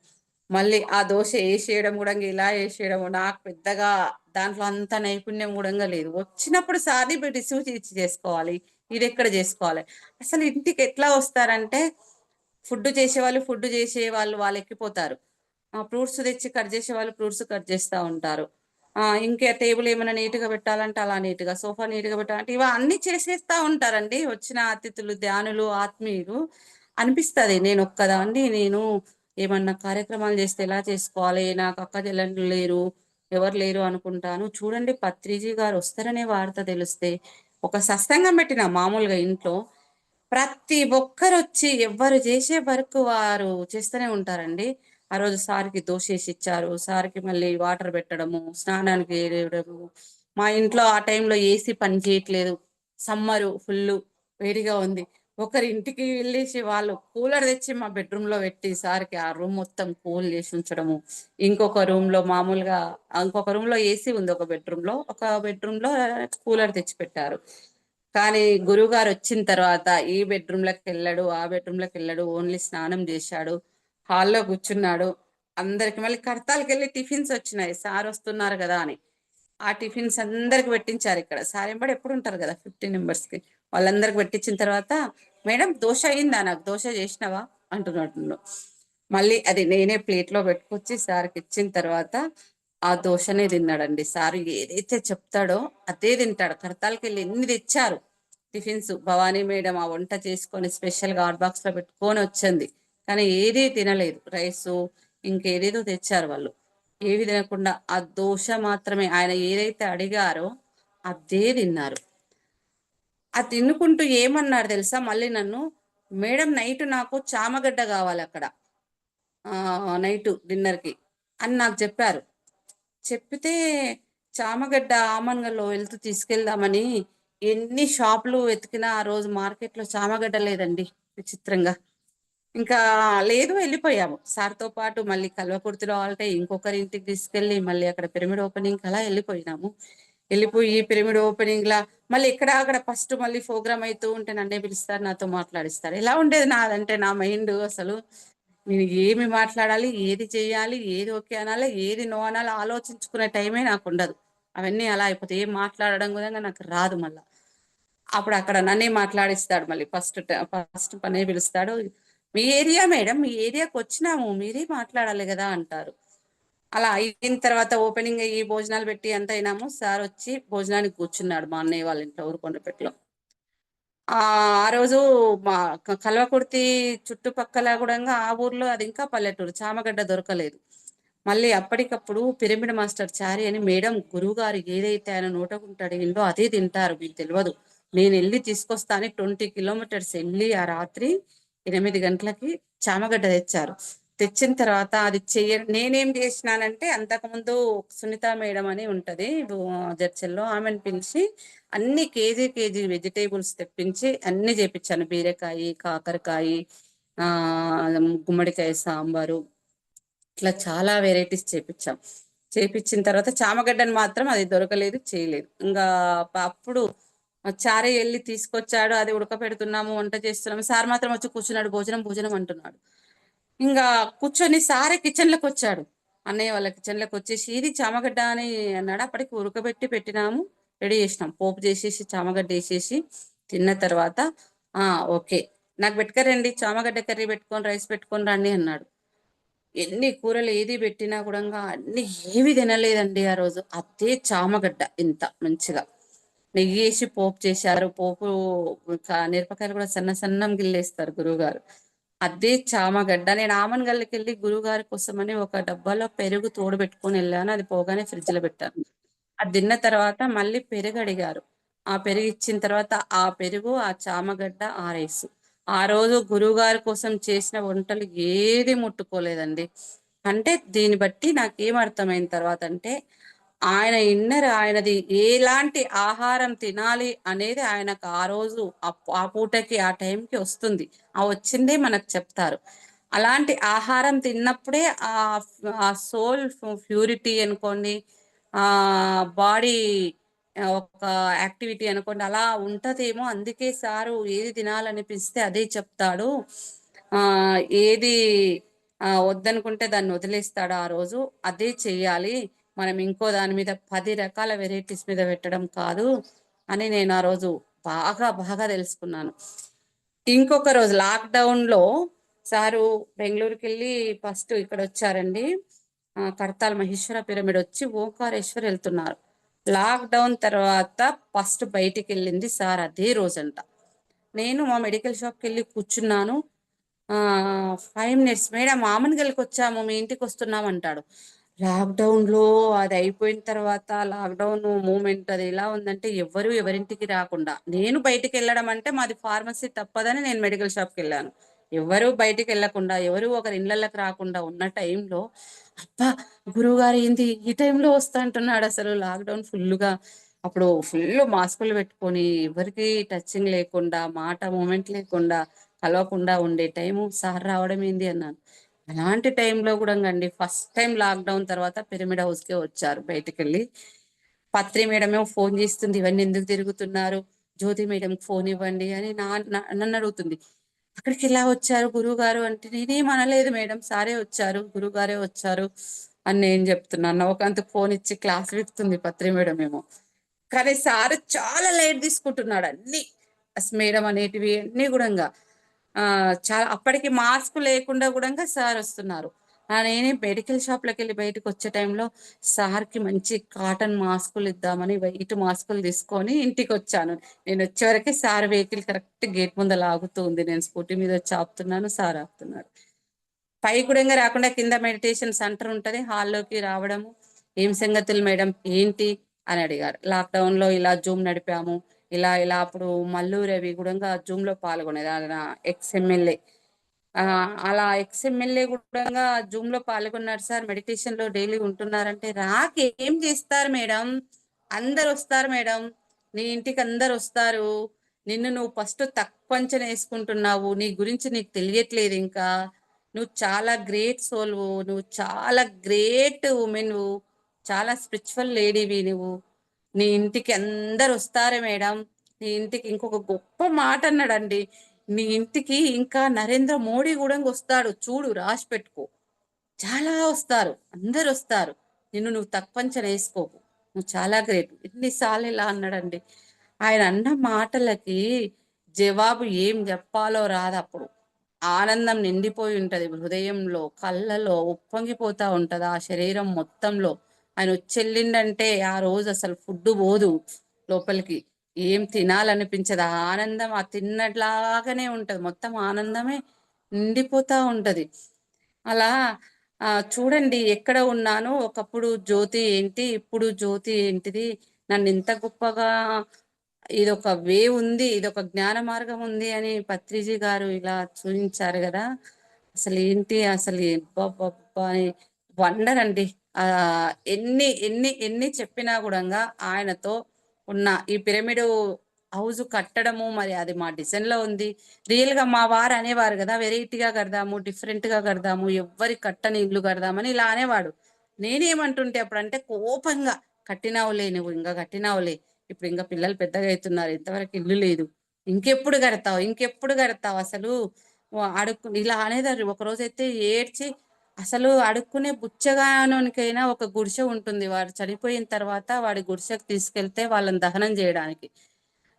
C: మళ్ళీ ఆ దోశ వేసేయడం కూడా ఇలా వేసేయడము. నాకు పెద్దగా దాంట్లో అంత నైపుణ్యం కూడా లేదు. వచ్చినప్పుడు సాది రిసీవ్ చేసుకోవాలి, ఇది ఎక్కడ చేసుకోవాలి. అసలు ఇంటికి ఎట్లా వస్తారంటే ఫుడ్ చేసేవాళ్ళు వాళ్ళు ఎక్కిపోతారు. ఫ్రూట్స్ తెచ్చి కట్ చేసే వాళ్ళు ఫ్రూట్స్ కట్ చేస్తూ ఉంటారు. ఇంకా టేబుల్ ఏమైనా నీట్గా పెట్టాలంటే అలా నీట్గా, సోఫా నీట్గా పెట్టాలంటే ఇవన్నీ చేసేస్తూ ఉంటారండి వచ్చిన అతిథులు, ధ్యానులు, ఆత్మీయులు. అనిపిస్తుంది నేను ఒక్కదాన్ని, నేను ఏమన్నా కార్యక్రమాలు చేస్తే ఎలా చేసుకోవాలి, నాకు అక్క చెల్లెళ్ళు లేరు, ఎవరు లేరు అనుకుంటాను. చూడండి పత్రిజీ గారు వస్తారనే వార్త తెలిస్తే ఒక సత్సంగం పెట్టిన మామూలుగా ఇంట్లో ప్రతి ఒక్కరు వచ్చి ఎవరు చేసే వర్క్ వారు చేస్తూనే ఉంటారండి. ఆ రోజు సార్కి దోశ వేసి ఇచ్చారు, సార్కి మళ్ళీ వాటర్ పెట్టడము, స్నానానికి వేయడము. మా ఇంట్లో ఆ టైంలో ఏసీ పని చేయట్లేదు, సమ్మరు ఫుల్ వేడిగా ఉంది. ఒకరి ఇంటికి వెళ్ళేసి వాళ్ళు కూలర్ తెచ్చి మా బెడ్రూమ్లో పెట్టి సార్కి ఆ రూమ్ మొత్తం కూల్ చేసి ఉంచడము. ఇంకొక రూమ్లో మామూలుగా, ఇంకొక రూమ్లో ఏసీ ఉంది, ఒక బెడ్రూమ్లో కూలర్ తెచ్చి పెట్టారు. కానీ గురువు గారు వచ్చిన తర్వాత ఈ బెడ్రూమ్లోకి వెళ్ళాడు, ఆ బెడ్రూమ్లోకి వెళ్ళాడు, ఓన్లీ స్నానం చేశాడు, హాల్లో కూర్చున్నాడు. అందరికి మళ్ళీ కడతాలకి వెళ్ళి టిఫిన్స్ వచ్చినాయి సార్ వస్తున్నారు కదా అని, ఆ టిఫిన్స్ అందరికి పెట్టించారు. ఇక్కడ సార్ ఎంబడి ఎప్పుడు ఉంటారు కదా 15 మెంబర్స్కి, వాళ్ళందరికి పెట్టించిన తర్వాత మేడం దోశ అయిందా, నాకు దోశ చేసినావా, అంటున్నట్టు. మళ్ళీ అది నేనే ప్లేట్లో పెట్టుకొచ్చి సార్కి ఇచ్చిన తర్వాత ఆ దోశనే తిన్నాడండి. సారు ఏదైతే చెప్తాడో అదే తింటాడు. కడతాలకి వెళ్ళి ఎన్ని తెచ్చారు టిఫిన్స్, భవానీ మేడం ఆ వంట చేసుకొని స్పెషల్గా హాట్ బాక్స్ లో పెట్టుకొని వచ్చింది, కానీ ఏదీ తినలేదు. రైసు ఇంకేదేదో తెచ్చారు వాళ్ళు, ఏవి తినకుండా ఆ దోశ మాత్రమే ఆయన ఏదైతే అడిగారో అదే తిన్నారు. అది తినుకుంటూ ఏమన్నారు తెలుసా, మళ్ళీ నన్ను, మేడం నైట్ నాకు చామగడ్డ కావాలి అక్కడ నైట్ డిన్నర్కి అని నాకు చెప్పారు. చెప్పితే చామగడ్డ ఆమన్గల్లో వెళ్తూ తీసుకెళ్దామని ఎన్ని షాపులు వెతికినా ఆ రోజు మార్కెట్లో చామగడ్డ లేదండి, విచిత్రంగా. ఇంకా లేదు, వెళ్ళిపోయాము సార్తో పాటు. మళ్ళీ కల్వకుర్తిలో అంటే ఇంకొకరి ఇంటికి తీసుకెళ్ళి మళ్ళీ అక్కడ పిరమిడ్ ఓపెనింగ్ అలా వెళ్ళిపోయినాము. వెళ్ళిపోయి పిరమిడ్ ఓపెనింగ్ లా మళ్ళీ ఇక్కడ అక్కడ ఫస్ట్ మళ్ళీ ప్రోగ్రామ్ అవుతూ ఉంటే నన్నే పిలుస్తారు, నాతో మాట్లాడిస్తారు. ఎలా ఉండేది నాదంటే నా మైండ్ అసలు, నేను ఏమి మాట్లాడాలి, ఏది చేయాలి, ఏది ఓకే అనాలి, ఏది నో అనాలి ఆలోచించుకునే టైమే నాకు ఉండదు. అవన్నీ అలా అయిపోతాయి. ఏం మాట్లాడడం కూడా నాకు రాదు. మళ్ళీ అప్పుడు అక్కడ నన్నే మాట్లాడిస్తాడు. మళ్ళీ ఫస్ట్ పనే పిలుస్తాడు, మీ ఏరియా మేడం, మీ ఏరియాకి వచ్చినాము, మీరే మాట్లాడాలి కదా అంటారు. అలా అయిన తర్వాత ఓపెనింగ్ అయ్యి భోజనాలు పెట్టి అంత అయినాము. సార్ వచ్చి భోజనానికి కూర్చున్నాడు మా అన్నయ్య వాళ్ళ ఇంట్లో ఊరుకొండపెట్టలో. ఆ రోజు మా కల్వకుర్తి చుట్టుపక్కల కూడా ఆ ఊర్లో అది ఇంకా పల్లెటూరు, చామగడ్డ దొరకలేదు. మళ్ళీ అప్పటికప్పుడు పిరమిడ్ మాస్టర్ చారి అని మేడం, గురువు గారు ఏదైతే ఆయన నోటకుంటాడు వీళ్ళు అదే తింటారు, మీకు తెలియదు, నేను వెళ్ళి తీసుకొస్తాను 20 కిలోమీటర్స్ వెళ్ళి ఆ రాత్రి 8 గంటలకి చామగడ్డ తెచ్చారు. తెచ్చిన తర్వాత అది నేనేం చేసినానంటే, అంతకుముందు సునీత మేడం అని ఉంటది జడ్చెల్లో, ఆమెను పిలిచి అన్ని కేజీ వెజిటేబుల్స్ తెప్పించి అన్ని చేపించాను. బీరకాయ, కాకరకాయ, గుమ్మడికాయ సాంబారు, ఇట్లా చాలా వెరైటీస్ చేపించాం. చేపించిన తర్వాత చామగడ్డను మాత్రం అది దొరకలేదు, చేయలేదు. ఇంకా అప్పుడు చారే వెళ్ళి తీసుకొచ్చాడు, అది ఉడకపెడుతున్నాము, వంట చేస్తున్నాము. సార్ మాత్రం వచ్చి కూర్చున్నాడు, భోజనం భోజనం అంటున్నాడు. ఇంకా కూర్చొని సారే కిచెన్లోకి వచ్చాడు. అన్నయ్య వాళ్ళ కిచెన్లోకి వచ్చేసి ఇది చామగడ్డ అని అన్నాడు. అప్పటికి ఉడకబెట్టి పెట్టినాము, రెడీ చేసినాం. పోపు చేసేసి చామగడ్డ వేసేసి తిన్న తర్వాత ఓకే నాకు పెట్టుకరండి, చామగడ్డ కర్రీ పెట్టుకొని రైస్ పెట్టుకొని రండి అన్నాడు. ఎన్ని కూరలు ఏది పెట్టినా కూడా అన్ని ఏవి తినలేదండి ఆ రోజు. అదే చామగడ్డ ఇంత మంచిగా నెయ్యి వేసి పోపు చేశారు. పోపు మిరపకాయలు కూడా సన్న సన్నం గిల్లేస్తారు గురువుగారు. అదే చామగడ్డ. నేను ఆమన్గల్కి వెళ్ళి గురువుగారి కోసమని ఒక డబ్బాలో పెరుగు తోడు పెట్టుకొని వెళ్ళాను. అది పోగానే ఫ్రిడ్జ్ లో పెట్టాను. అది తిన్న తర్వాత మళ్ళీ పెరుగు అడిగారు. ఆ పెరుగు ఇచ్చిన తర్వాత ఆ పెరుగు, ఆ చామగడ్డ, ఆ రైస్, ఆ రోజు గురువుగారి కోసం చేసిన వంటలు ఏది ముట్టుకోలేదండి. అంటే దీన్ని బట్టి నాకేం అర్థమైన తర్వాత అంటే, ఆయన ఆయనది ఎలాంటి ఆహారం తినాలి అనేది ఆయనకు ఆ రోజు ఆ పూటకి ఆ టైంకి వస్తుంది. ఆ వచ్చిందే మనకు చెప్తారు. అలాంటి ఆహారం తిన్నప్పుడే ఆ సోల్ ప్యూరిటీ అనుకోండి, ఆ బాడీ ఒక యాక్టివిటీ అనుకోండి, అలా ఉంటదేమో. అందుకే సారు ఏది తినాలనిపిస్తే అదే చెప్తాడు, ఏది వద్దనుకుంటే దాన్ని వదిలేస్తాడు. ఆ రోజు అదే చెయ్యాలి, మనం ఇంకో దాని మీద 10 రకాల వెరైటీస్ మీద పెట్టడం కాదు అని నేను ఆ రోజు బాగా బాగా తెలుసుకున్నాను. ఇంకొక రోజు లాక్డౌన్ లో సారు బెంగళూరుకి వెళ్ళి ఫస్ట్ ఇక్కడ వచ్చారండి, కడతాల్ మహేశ్వర పిరమిడ్ వచ్చి ఓంకారేశ్వర్ వెళ్తున్నారు. లాక్డౌన్ తర్వాత ఫస్ట్ బయటికి వెళ్ళింది సార్ అదే రోజంట. నేను మా మెడికల్ షాప్కి వెళ్ళి కూర్చున్నాను. 5 minutes మేడం ఆమన్గల్కి వచ్చాము, మీ ఇంటికి వస్తున్నాం అంటాడు. లాక్డౌన్లో అది అయిపోయిన తర్వాత లాక్డౌన్ మూమెంట్ అది ఎలా ఉందంటే, ఎవరింటికి రాకుండా, నేను బయటికి వెళ్ళడం అంటే మాది ఫార్మసీ తప్పదని నేను మెడికల్ షాప్కి వెళ్ళాను. ఎవరు బయటికి వెళ్ళకుండా, ఎవరు ఒకరి ఇళ్లకి రాకుండా ఉన్న టైంలో, అబ్బా గురువుగారు ఏంది ఈ టైంలో వస్తా అంటున్నాడు. అసలు లాక్డౌన్ ఫుల్గా, అప్పుడు ఫుల్ మాస్కులు పెట్టుకొని ఎవరికి టచింగ్ లేకుండా, మాట మూమెంట్ లేకుండా, కలవకుండా ఉండే టైము సార్ రావడం ఏంది అన్నాను. అలాంటి టైంలో కూడా అండి, ఫస్ట్ టైం లాక్డౌన్ తర్వాత పిరమిడ్ హౌస్కే వచ్చారు బయటికి వెళ్ళి. పత్రి మేడం ఏమో ఫోన్ చేస్తుంది, ఇవన్నీ ఎందుకు తిరుగుతున్నారు, జ్యోతి మేడంకి ఫోన్ ఇవ్వండి అని నన్ను అడుగుతుంది. అక్కడికి ఎలా వచ్చారు గురువు గారు అంటే, నేనేం అనలేదు మేడం, సారే వచ్చారు, గురువు గారే వచ్చారు అని నేను చెప్తున్నాను. ఒకంతకు ఫోన్ ఇచ్చి క్లాస్ విడుతుంది పత్రి మేడం ఏమో. కానీ సార్ చాలా లైట్ తీసుకుంటున్నాడు అన్ని, మేడం అనేటివి అన్ని కూడా. చాలా అప్పటికి మాస్క్ లేకుండా కూడా సార్ వస్తున్నారు. నేనే మెడికల్ షాప్‌లోకి వెళ్ళి బయటకు వచ్చే టైంలో సార్‌కి మంచి కాటన్ మాస్కులు ఇద్దామని వైట్ మాస్కులు తీసుకొని ఇంటికి వచ్చాను. నేను వచ్చే వరకే సార్ వెహికల్ కరెక్ట్ గేట్ ముందల ఆగుతూ ఉంది. నేను స్కూటీ మీద వచ్చి ఆపుతున్నాను, సార్ ఆపుతున్నాడు. పై కూడా రాకుండా కింద మెడిటేషన్ సెంటర్ ఉంటది, హాల్లోకి రావడము, ఏం సంగతులు మేడం ఏంటి అని అడిగారు. లాక్డౌన్ లో ఇలా జూమ్ నడిపాము, ఇలా ఇలా అప్పుడు మల్లు రవి కూడా జూమ్ లో పాల్గొనేది, ఆయన ఎక్స్ ఎమ్మెల్యే. అలా ఎక్స్ ఎమ్మెల్యే కూడా జూమ్ లో పాల్గొన్నారు సార్, మెడిటేషన్ లో డైలీ ఉంటున్నారంటే, రాకేం చేస్తారు మేడం, అందరు వస్తారు మేడం, నీ ఇంటికి అందరు వస్తారు, నిన్ను నువ్వు ఫస్ట్ తక్కువ అంచనా వేసుకుంటున్నావు, నీ గురించి నీకు తెలియట్లేదు, ఇంకా నువ్వు చాలా గ్రేట్ సోల్, నువ్వు చాలా గ్రేట్ ఉమెన్, నువ్వు చాలా స్పిరిచువల్ లేడీవి, నువ్వు నీ ఇంటికి అందరు వస్తారే మేడం, నీ ఇంటికి ఇంకొక గొప్ప మాట అన్నాడండి, నీ ఇంటికి ఇంకా నరేంద్ర మోడీ కూడా వస్తాడు చూడు, రాసి పెట్టుకో, చాలా వస్తారు, అందరు వస్తారు, నిన్ను నువ్వు తక్కువంచన వేసుకోకు, నువ్వు చాలా గ్రేట్. ఎన్నిసార్లు ఇలా అన్నాడండి. ఆయన అన్న మాటలకి జవాబు ఏం చెప్పాలో రాదు. అప్పుడు ఆనందం నిండిపోయి ఉంటది హృదయంలో, కళ్ళలో ఉప్పొంగిపోతా ఉంటది ఆ శరీరం మొత్తంలో. ఆయన వచ్చెళ్ళిండంటే ఆ రోజు అసలు ఫుడ్ పోదు లోపలికి, ఏం తినాలనిపించదు, ఆ ఆనందం ఆ తిన్నట్లాగానే ఉంటది, మొత్తం ఆనందమే నిండిపోతా ఉంటది. అలా చూడండి ఎక్కడ ఉన్నాను, ఒకప్పుడు జ్యోతి ఏంటి, ఇప్పుడు జ్యోతి ఏంటిది, నన్ను ఇంత గొప్పగా ఇదొక వే ఉంది, ఇదొక జ్ఞాన మార్గం ఉంది అని పత్రిజీ గారు ఇలా చూపించారు కదా. అసలు ఏంటి అసలు అని వండర్ అండి. ఆ ఎన్ని ఎన్ని ఎన్ని చెప్పినా కూడా ఆయనతో ఉన్న ఈ పిరమిడ్ హౌస్ కట్టడము, మరి అది మా డిజైన్ లో ఉంది. రియల్ గా మా వారు అనేవారు కదా, వెరైటీగా కడదాము, డిఫరెంట్ గా కడదాము, ఎవ్వరి కట్టని ఇల్లు కడదామని ఇలా అనేవాడు. నేనేమంటుంటే అప్పుడు అంటే కోపంగా, కట్టినావులే నువ్వు, ఇంకా కట్టినావులే, ఇప్పుడు ఇంకా పిల్లలు పెద్దగా అవుతున్నారు, ఇంతవరకు ఇల్లు లేదు, ఇంకెప్పుడు కడతావు, ఇంకెప్పుడు కడతావు, అసలు అడుక్కు ఇలా అనేదారు. ఒకరోజైతే ఏడ్చి, అసలు అడుక్కునే బుచ్చగానోనికైనా ఒక గుడిసె ఉంటుంది, వాడు చనిపోయిన తర్వాత వాడి గుడిసెకు తీసుకెళ్తే వాళ్ళని దహనం చేయడానికి,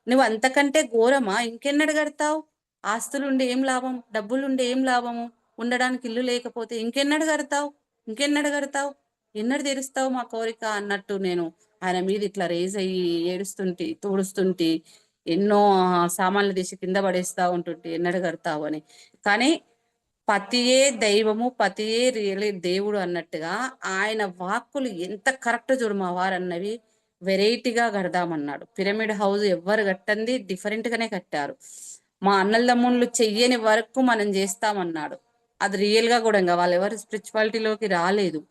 C: నువ్వు అంతకంటే ఘోరమా, ఇంకెన్నడు కడతావు, ఆస్తులుండి ఏం లాభం, డబ్బులుండి ఏం లాభము, ఉండడానికి ఇల్లు లేకపోతే ఇంకెన్నడు కడతావు, ఇంకెన్నడు కడతావు, ఎన్నడు తీరుస్తావు మా కోరిక అన్నట్టు నేను ఆయన మీద ఇట్లా రేజ్ అయ్యి ఏడుస్తుంటే, తూడుస్తుంటే, ఎన్నో సామాన్లు తీసి కింద పడేస్తా ఉంటుంటే ఎన్నడు కడతావు అని. కానీ పతియే దైవము, పతియే రియలే దేవుడు అన్నట్టుగా ఆయన వాక్కులు ఎంత కరెక్ట్ చూడు, మా వారు అన్నవి వెరైటీగా కడదామన్నాడు. పిరమిడ్ హౌస్ ఎవ్వరు కట్టంది డిఫరెంట్ గానే కట్టారు. మా అన్నలదమ్ముళ్ళు చెయ్యని వరకు మనం చేస్తామన్నాడు. అది రియల్ గా కూడా వాళ్ళు ఎవరు స్పిరిచువాలిటీలోకి రాలేదు.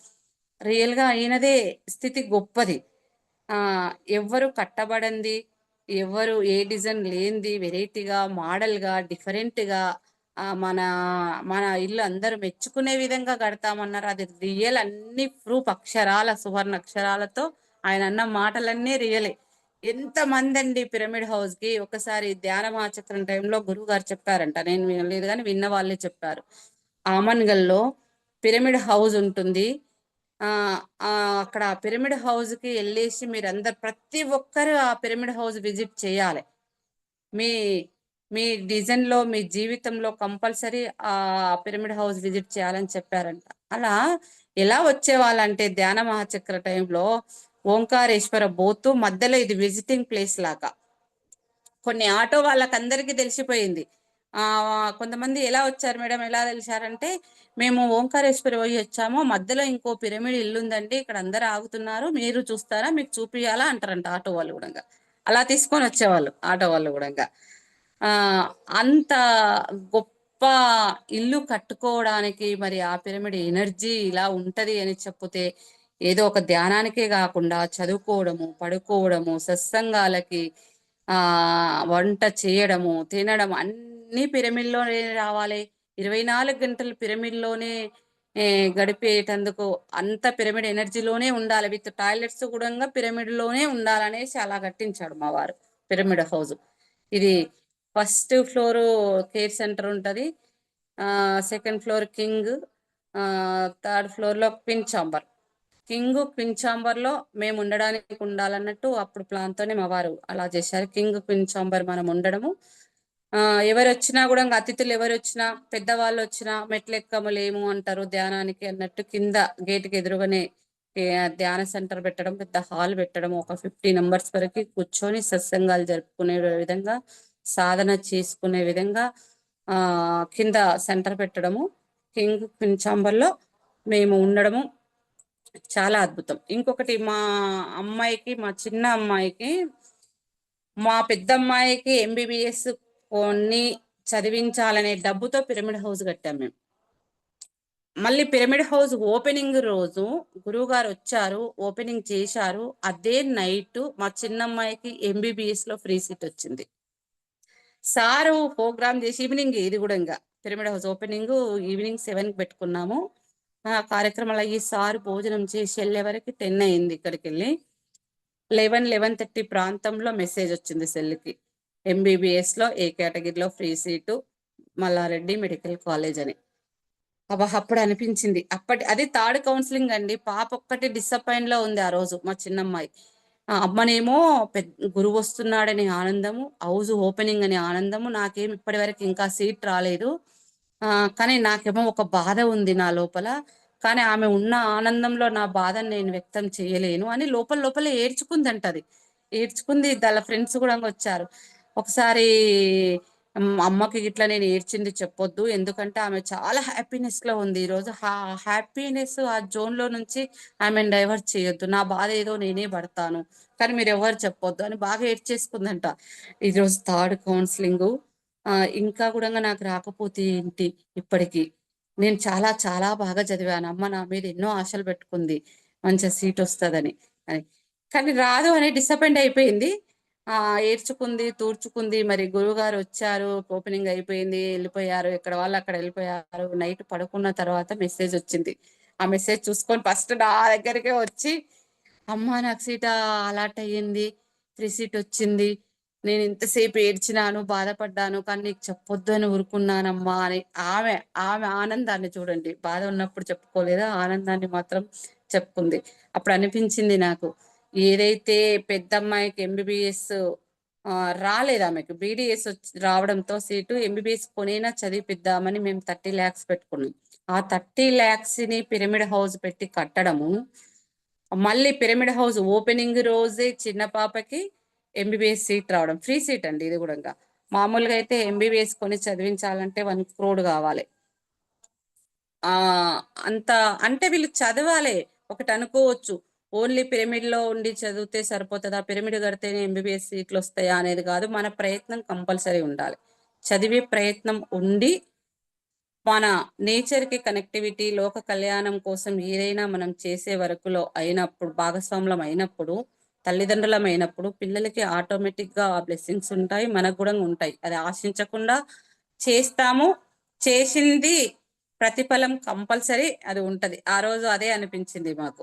C: రియల్ గా అయినదే స్థితి గొప్పది. ఎవ్వరు కట్టబడింది, ఎవరు ఏ డిజైన్ లేనిది, వెరైటీగా మోడల్ గా డిఫరెంట్ గా మన మన ఇల్లు అందరూ మెచ్చుకునే విధంగా కడతామన్నారు. అది రియల్, అన్ని ప్రూఫ్ అక్షరాల సువర్ణ అక్షరాలతో ఆయన అన్న మాటలన్నీ రియలే. ఎంత మంది అండి పిరమిడ్ హౌస్ కి. ఒకసారి ధ్యాన మహాచక్రం టైంలో గురువు గారు చెప్పారంట, నేను వినలేదు కానీ విన్న వాళ్ళే చెప్పారు, ఆమన్గల్లో పిరమిడ్ హౌస్ ఉంటుంది, ఆ ఆ అక్కడ పిరమిడ్ హౌస్ కి వెళ్ళేసి మీరందరు ప్రతి ఒక్కరు ఆ పిరమిడ్ హౌస్ విజిట్ చేయాలి, మీ మీ డిజైన్ లో మీ జీవితంలో కంపల్సరీ ఆ పిరమిడ్ హౌస్ విజిట్ చేయాలని చెప్పారంట. అలా ఎలా వచ్చేవాళ్ళంటే ధ్యాన మహాచక్ర టైంలో ఓంకారేశ్వర బోతు మధ్యలో ఇది విజిటింగ్ ప్లేస్ లాగా, కొన్ని ఆటో వాళ్ళకందరికీ తెలిసిపోయింది. కొంతమంది ఎలా వచ్చారు మేడం, ఎలా తెలిసారంటే, మేము ఓంకారేశ్వరి పోయి వచ్చాము, మధ్యలో ఇంకో పిరమిడ్ ఇల్లు ఉందండి, ఇక్కడ అందరు ఆగుతున్నారు, మీరు చూస్తారా, మీకు చూపియాలా అంటారంట ఆటో వాళ్ళు కూడా. అలా తీసుకొని వచ్చేవాళ్ళు ఆటో వాళ్ళు కూడా. అంత గొప్ప ఇల్లు కట్టుకోవడానికి మరి ఆ పిరమిడ్ ఎనర్జీ ఇలా ఉంటది అని చెప్తే, ఏదో ఒక ధ్యానానికే కాకుండా చదువుకోవడము, పడుకోవడము, సత్సంగాలకి, వంట చేయడము, తినడం అన్ని పిరమిడ్లోనే రావాలి, 24 గంటలు పిరమిడ్లోనే గడిపేటందుకు అంత పిరమిడ్ ఎనర్జీలోనే ఉండాలి, విత్ టాయిలెట్స్ కూడా పిరమిడ్ లోనే ఉండాలనేసి అలా కట్టించాడు మా వారు పిరమిడ్ హౌస్. ఇది ఫస్ట్ ఫ్లోర్ కేర్ సెంటర్ ఉంటది, second floor king, third floor లో queen chamber. King queen chamber లో మేము ఉండడానికి ఉండాలన్నట్టు అప్పుడు ప్లాన్ తోనే మా వారు అలా చేశారు. కింగ్ క్వీన్ చాంబర్ మనం ఉండడము, ఎవరు వచ్చినా కూడా అతిథులు ఎవరు వచ్చినా పెద్దవాళ్ళు వచ్చినా మెట్లు ఎక్కమలేము అంటారు ధ్యానానికి అన్నట్టు కింద గేటుకి ఎదురుగానే ధ్యాన సెంటర్ పెట్టడం, పెద్ద హాల్ పెట్టడం, ఒక 50 మెంబర్స్ వరకు కూర్చొని సత్సంగాలు జరుపుకునే విధంగా, సాధన చేసుకునే విధంగా కింద సెంటర్ పెట్టడము, కింగ్ క్వీన్ ఛాంబర్లో మేము ఉండడము చాలా అద్భుతం. ఇంకొకటి మా అమ్మాయికి, మా చిన్న అమ్మాయికి, మా పెద్దమ్మాయికి ఎంబీబీఎస్ కొన్ని చదివించాలనే డబ్బుతో పిరమిడ్ హౌస్ కట్టాం మేము. మళ్ళీ పిరమిడ్ హౌస్ ఓపెనింగ్ రోజు గురువు గారు వచ్చారు, ఓపెనింగ్ చేశారు. అదే నైట్ మా చిన్నమ్మాయికి ఎంబీబీఎస్ లో ఫ్రీ సీట్ వచ్చింది. సారు ప్రోగ్రామ్ చేసి ఈవినింగ్, ఇది కూడా ఇంకా పిరమిడ్ హౌస్ ఓపెనింగ్ ఈవినింగ్ 7కి పెట్టుకున్నాము. ఆ కార్యక్రమాలు అయ్యి సారు భోజనం చేసి వెళ్ళే వరకు 10 అయింది. ఇక్కడికి వెళ్ళి 11:30 ప్రాంతంలో మెసేజ్ వచ్చింది సెల్కి, ఎంబీబీఎస్ లో ఏ కేటగిరీలో free seat, Mallareddy medical college అని. అప్పుడు అనిపించింది. అది థర్డ్ కౌన్సిలింగ్ అండి. పాప ఒక్కటి డిసప్పాయింట్ లో ఉంది ఆ రోజు, మా చిన్నమ్మాయి. అమ్మనేమో గురువు వస్తున్నాడని ఆనందము, హౌస్ ఓపెనింగ్ అని ఆనందము. నాకేం ఇప్పటి వరకు ఇంకా సీట్ రాలేదు. కానీ నాకేమో ఒక బాధ ఉంది నా లోపల. కానీ ఆమె ఉన్న ఆనందంలో నా బాధను నేను వ్యక్తం చేయలేను అని లోపల ఏడ్చుకుందంట. అది ఏడ్చుకుంది. వాళ్ళ ఫ్రెండ్స్ కూడా వచ్చారు. ఒకసారి అమ్మకి ఇట్లా నేను ఏడ్చింది చెప్పొద్దు, ఎందుకంటే ఆమె చాలా హ్యాపీనెస్ లో ఉంది ఈరోజు. హ్యాపీనెస్ ఆ జోన్ లో నుంచి ఆమెను డైవర్ట్ చేయొద్దు, నా బాధ ఏదో నేనే పడతాను, కానీ మీరు ఎవరు చెప్పొద్దు అని బాగా ఏడ్చేసుకుందంట. ఈరోజు థర్డ్ కౌన్సిలింగ్. ఇంకా కూడా నాకు రాకపోతే ఏంటి, ఇప్పటికీ నేను చాలా చాలా బాగా చదివాను, అమ్మ నా మీద ఎన్నో ఆశలు పెట్టుకుంది మంచిగా సీట్ వస్తుందని అని, కానీ రాదు అని డిసప్పాయింట్ అయిపోయింది. ఏడ్చుకుంది, తూర్చుకుంది. మరి గురువు గారు వచ్చారు, ఓపెనింగ్ అయిపోయింది, వెళ్ళిపోయారు, ఎక్కడ వాళ్ళు అక్కడ వెళ్ళిపోయారు. నైట్ పడుకున్న తర్వాత మెసేజ్ వచ్చింది. ఆ మెసేజ్ చూసుకొని ఫస్ట్ నా దగ్గరికే వచ్చి, అమ్మ నాకు సీట్ అలాట్ అయ్యింది, ఫ్రీ సీట్ వచ్చింది, నేను ఇంతసేపు ఏడ్చినాను, బాధపడ్డాను, కానీ నీకు చెప్పొద్దు అని ఊరుకున్నానమ్మా అని. ఆమె ఆనందాన్ని చూడండి, బాధ ఉన్నప్పుడు చెప్పుకోలేదా, ఆనందాన్ని మాత్రం చెప్పుకుంది. అప్పుడు అనిపించింది నాకు, ఏదైతే పెద్దమ్మాయికి ఎంబీబీఎస్ రాలేదు, ఆమెకు బీడీఎస్ రావడంతో సీటు, ఎంబీబీఎస్ కొనైనా చదివిపిద్దామని మేము 30 lakhs పెట్టుకున్నాం. ఆ 30 lakhs ని పిరమిడ్ హౌస్ పెట్టి కట్టడము, మళ్ళీ పిరమిడ్ హౌస్ ఓపెనింగ్ రోజే చిన్న పాపకి ఎంబీబీఎస్ సీట్ రావడం, ఫ్రీ సీట్ అండి ఇది కూడా. మామూలుగా అయితే ఎంబీబీఎస్ కొని చదివించాలంటే 1 crore కావాలి. అంత అంటే వీళ్ళు చదవాలి. ఒకటి అనుకోవచ్చు, ఓన్లీ పిరమిడ్ లో ఉండి చదివితే సరిపోతుందా, పిరమిడ్ కడితేనే ఎంబీబీఎస్ సీట్లు వస్తాయా అనేది కాదు. మన ప్రయత్నం కంపల్సరీ ఉండాలి. చదివే ప్రయత్నం ఉండి, మన నేచర్ కి కనెక్టివిటీ, లోక కళ్యాణం కోసం ఏదైనా మనం చేసే వరకులో అయినప్పుడు, భాగస్వాములం అయినప్పుడు, తల్లిదండ్రులం అయినప్పుడు, పిల్లలకి ఆటోమేటిక్ గా ఆ బ్లెస్సింగ్స్ ఉంటాయి, మనకు కూడా ఉంటాయి. అది ఆశించకుండా చేస్తాము, చేసింది ప్రతిఫలం కంపల్సరీ అది ఉంటది. ఆ రోజు అదే అనిపించింది మాకు.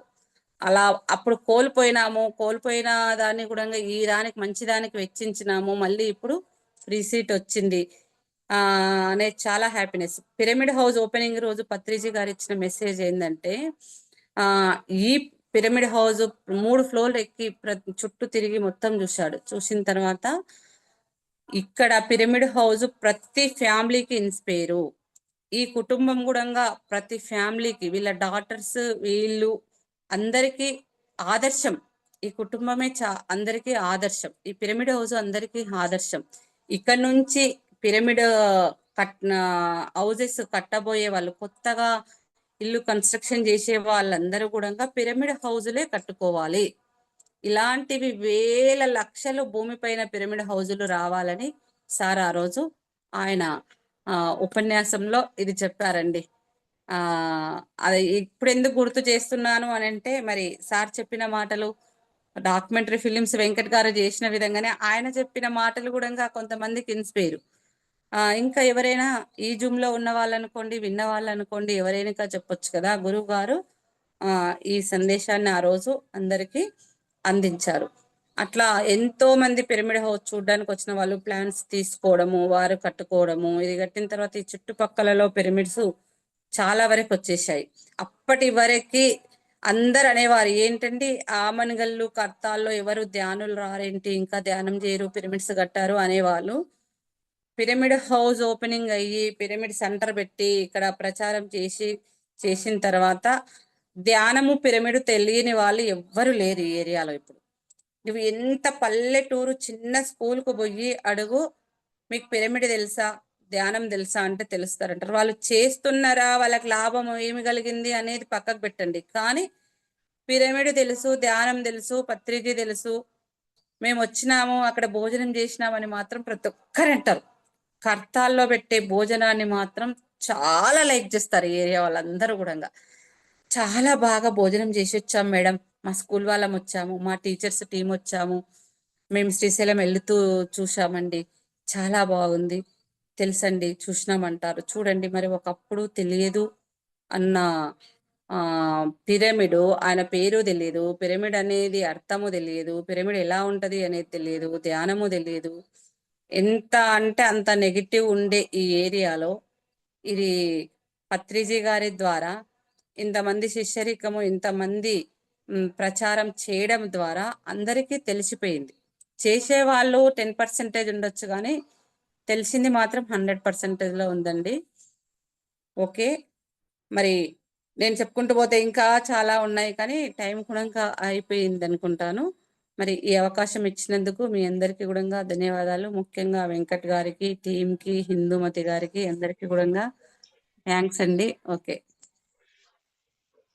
C: అలా అప్పుడు కోల్పోయిన దాన్ని కూడా ఈ దానికి మంచి దానికి వెచ్చించినాము, మళ్ళీ ఇప్పుడు ఫ్రీ సీట్ వచ్చింది అనేది చాలా హ్యాపీనెస్. పిరమిడ్ హౌస్ ఓపెనింగ్ రోజు పత్రిజీ గారు ఇచ్చిన మెసేజ్ ఏంటంటే, ఈ పిరమిడ్ హౌస్ 3 ఫ్లోర్లు ఎక్కి చుట్టూ తిరిగి మొత్తం చూశాడు. చూసిన తర్వాత ఇక్కడ పిరమిడ్ హౌస్ ప్రతి ఫ్యామిలీకి ఇన్స్పైరు, ఈ కుటుంబం కూడా ప్రతి ఫ్యామిలీకి, వీళ్ళ డాటర్స్ వీళ్ళు అందరికీ ఆదర్శం. ఈ కుటుంబమే అందరికీ ఆదర్శం. ఈ పిరమిడ్ హౌస్ అందరికీ ఆదర్శం. ఇక్కడ నుంచి పిరమిడ్ హౌసెస్ కట్టబోయే వాళ్ళు, కొత్తగా ఇల్లు కన్స్ట్రక్షన్ చేసే వాళ్ళందరూ కూడా పిరమిడ్ హౌజులే కట్టుకోవాలి. ఇలాంటివి వేల లక్షలు భూమిపైన పిరమిడ్ హౌజులు రావాలని సార్ ఆ రోజు ఆయన ఉపన్యాసంలో ఇది చెప్పారండి. అది ఇప్పుడు ఎందుకు గుర్తు చేస్తున్నాను అని అంటే, మరి సార్ చెప్పిన మాటలు, డాక్యుమెంటరీ ఫిలిమ్స్ వెంకట్ గారు చేసిన విధంగానే ఆయన చెప్పిన మాటలు కూడా కొంతమందికి ఇన్స్పైర్. ఇంకా ఎవరైనా ఈ జూమ్ లో ఉన్న వాళ్ళనుకోండి, విన్న వాళ్ళనుకోండి, ఎవరైనా చెప్పొచ్చు కదా, గురువు గారు ఈ సందేశాన్ని ఆ రోజు అందరికీ అందించారు. అట్లా ఎంతో మంది పిరమిడ్ హౌస్ చూడడానికి వచ్చిన వాళ్ళు ప్లాన్స్ తీసుకోవడము, వారు కట్టుకోవడము, ఇది కట్టిన తర్వాత ఈ చుట్టుపక్కలలో పిరమిడ్స్ చాలా వరకు వచ్చేసాయి. అప్పటి వరకు అందరు అనేవారు ఏంటంటే, ఆమన్గల్లు కర్తాల్లో ఎవరు ధ్యానులు రారేంటి, ఇంకా ధ్యానం చేయరు, పిరమిడ్స్ కట్టారు అనేవాళ్ళు. పిరమిడ్ హౌస్ ఓపెనింగ్ అయ్యి పిరమిడ్ సెంటర్ పెట్టి ఇక్కడ ప్రచారం చేసిన తర్వాత ధ్యానము పిరమిడ్ తెలియని వాళ్ళు ఎవ్వరు లేరు ఈ ఏరియాలో. ఇప్పుడు నువ్వు ఎంత పల్లెటూరు చిన్న స్కూల్కు పోయి అడుగు, మీకు పిరమిడ్ తెలుసా, ధ్యానం తెలుసా అంటే తెలుస్తారంటారు. వాళ్ళు చేస్తున్నారా, వాళ్ళకి లాభం ఏమి కలిగింది అనేది పక్కకు పెట్టండి, కానీ పిరమిడ్ తెలుసు, ధ్యానం తెలుసు, పత్రిజీ తెలుసు, మేము వచ్చినాము అక్కడ భోజనం చేసినామని మాత్రం ప్రతి ఒక్కరు అంటారు. కర్తాల్లో పెట్టే భోజనాన్ని మాత్రం చాలా లైక్ చేస్తారు ఈ ఏరియా వాళ్ళందరూ కూడా. చాలా బాగా భోజనం చేసి వచ్చాము మేడం, మా స్కూల్ వాళ్ళం వచ్చాము, మా టీచర్స్ టీం వచ్చాము, మేము శ్రీశైలం వెళ్తూ చూసామండి, చాలా బాగుంది, తెలుసండి, చూసినామంటారు. చూడండి మరి, ఒకప్పుడు తెలియదు అన్న పిరమిడ్, ఆయన పేరు తెలియదు, పిరమిడ్ అనేది అర్థము తెలియదు, పిరమిడ్ ఎలా ఉంటది అనేది తెలియదు, ధ్యానము తెలియదు, ఎంత అంటే అంత నెగిటివ్ ఉండే ఈ ఏరియాలో ఇది పత్రిజీ గారి ద్వారా ఇంతమంది శిష్యరికము, ఇంతమంది ప్రచారం చేయడం ద్వారా అందరికీ తెలిసిపోయింది. చేసేవాళ్ళు 10% ఉండొచ్చు, కానీ తెలిసింది మాత్రం 100%లో ఉందండి. ఓకే, మరి నేను చెప్పుకుంటూ పోతే ఇంకా చాలా ఉన్నాయి, కానీ టైం కూడా ఇంకా అయిపోయింది అనుకుంటాను. మరి ఈ అవకాశం ఇచ్చినందుకు మీ అందరికీ కూడా ధన్యవాదాలు. ముఖ్యంగా వెంకట్ గారికి, టీంకి, హిందూమతి గారికి అందరికీ కూడా థ్యాంక్స్ అండి. Okay,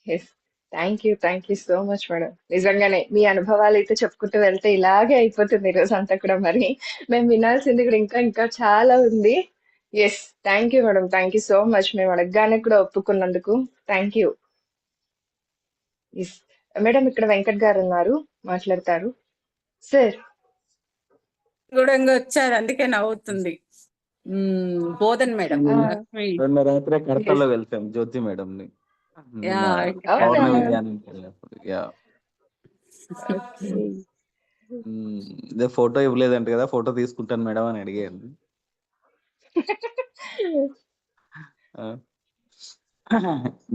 A: yes, thank you so much madam. నిజంగానే మీ అనుభవాలు అయితే చెప్పుకుంటూ వెళ్తే ఇలాగే అయిపోతుంది ఈ రోజు అంతా కూడా. మరి మేము వినాల్సింది కూడా ఇంకా ఇంకా చాలా ఉంది. Yes, thank you madam, thank you so much. మేము అడగగానే కూడా ఒప్పుకున్నందుకు థ్యాంక్ యూ. ఎస్ మేడం, ఇక్కడ వెంకట్ గారు ఉన్నారు, మాట్లాడతారు. సార్
C: కూడా వచ్చారు, అందుకే నవ్వుతుంది. బోధన్ మేడం, లక్ష్మి.
D: నిన్న రాత్రే
A: ఎస్,
D: కడతాలో వెళ్తాం జ్యోతి మేడం ని. నిన్న
C: యా,
A: అవునా?
D: పౌర్ణమి ధ్యానానికి వెళ్ళినప్పుడు. Yeah,
A: okay.
D: ఇదే ఫోటో ఇవ్వలేదంట కదా, ఫోటో తీసుకుంటాను మేడం అని అడిగాను. ఆ,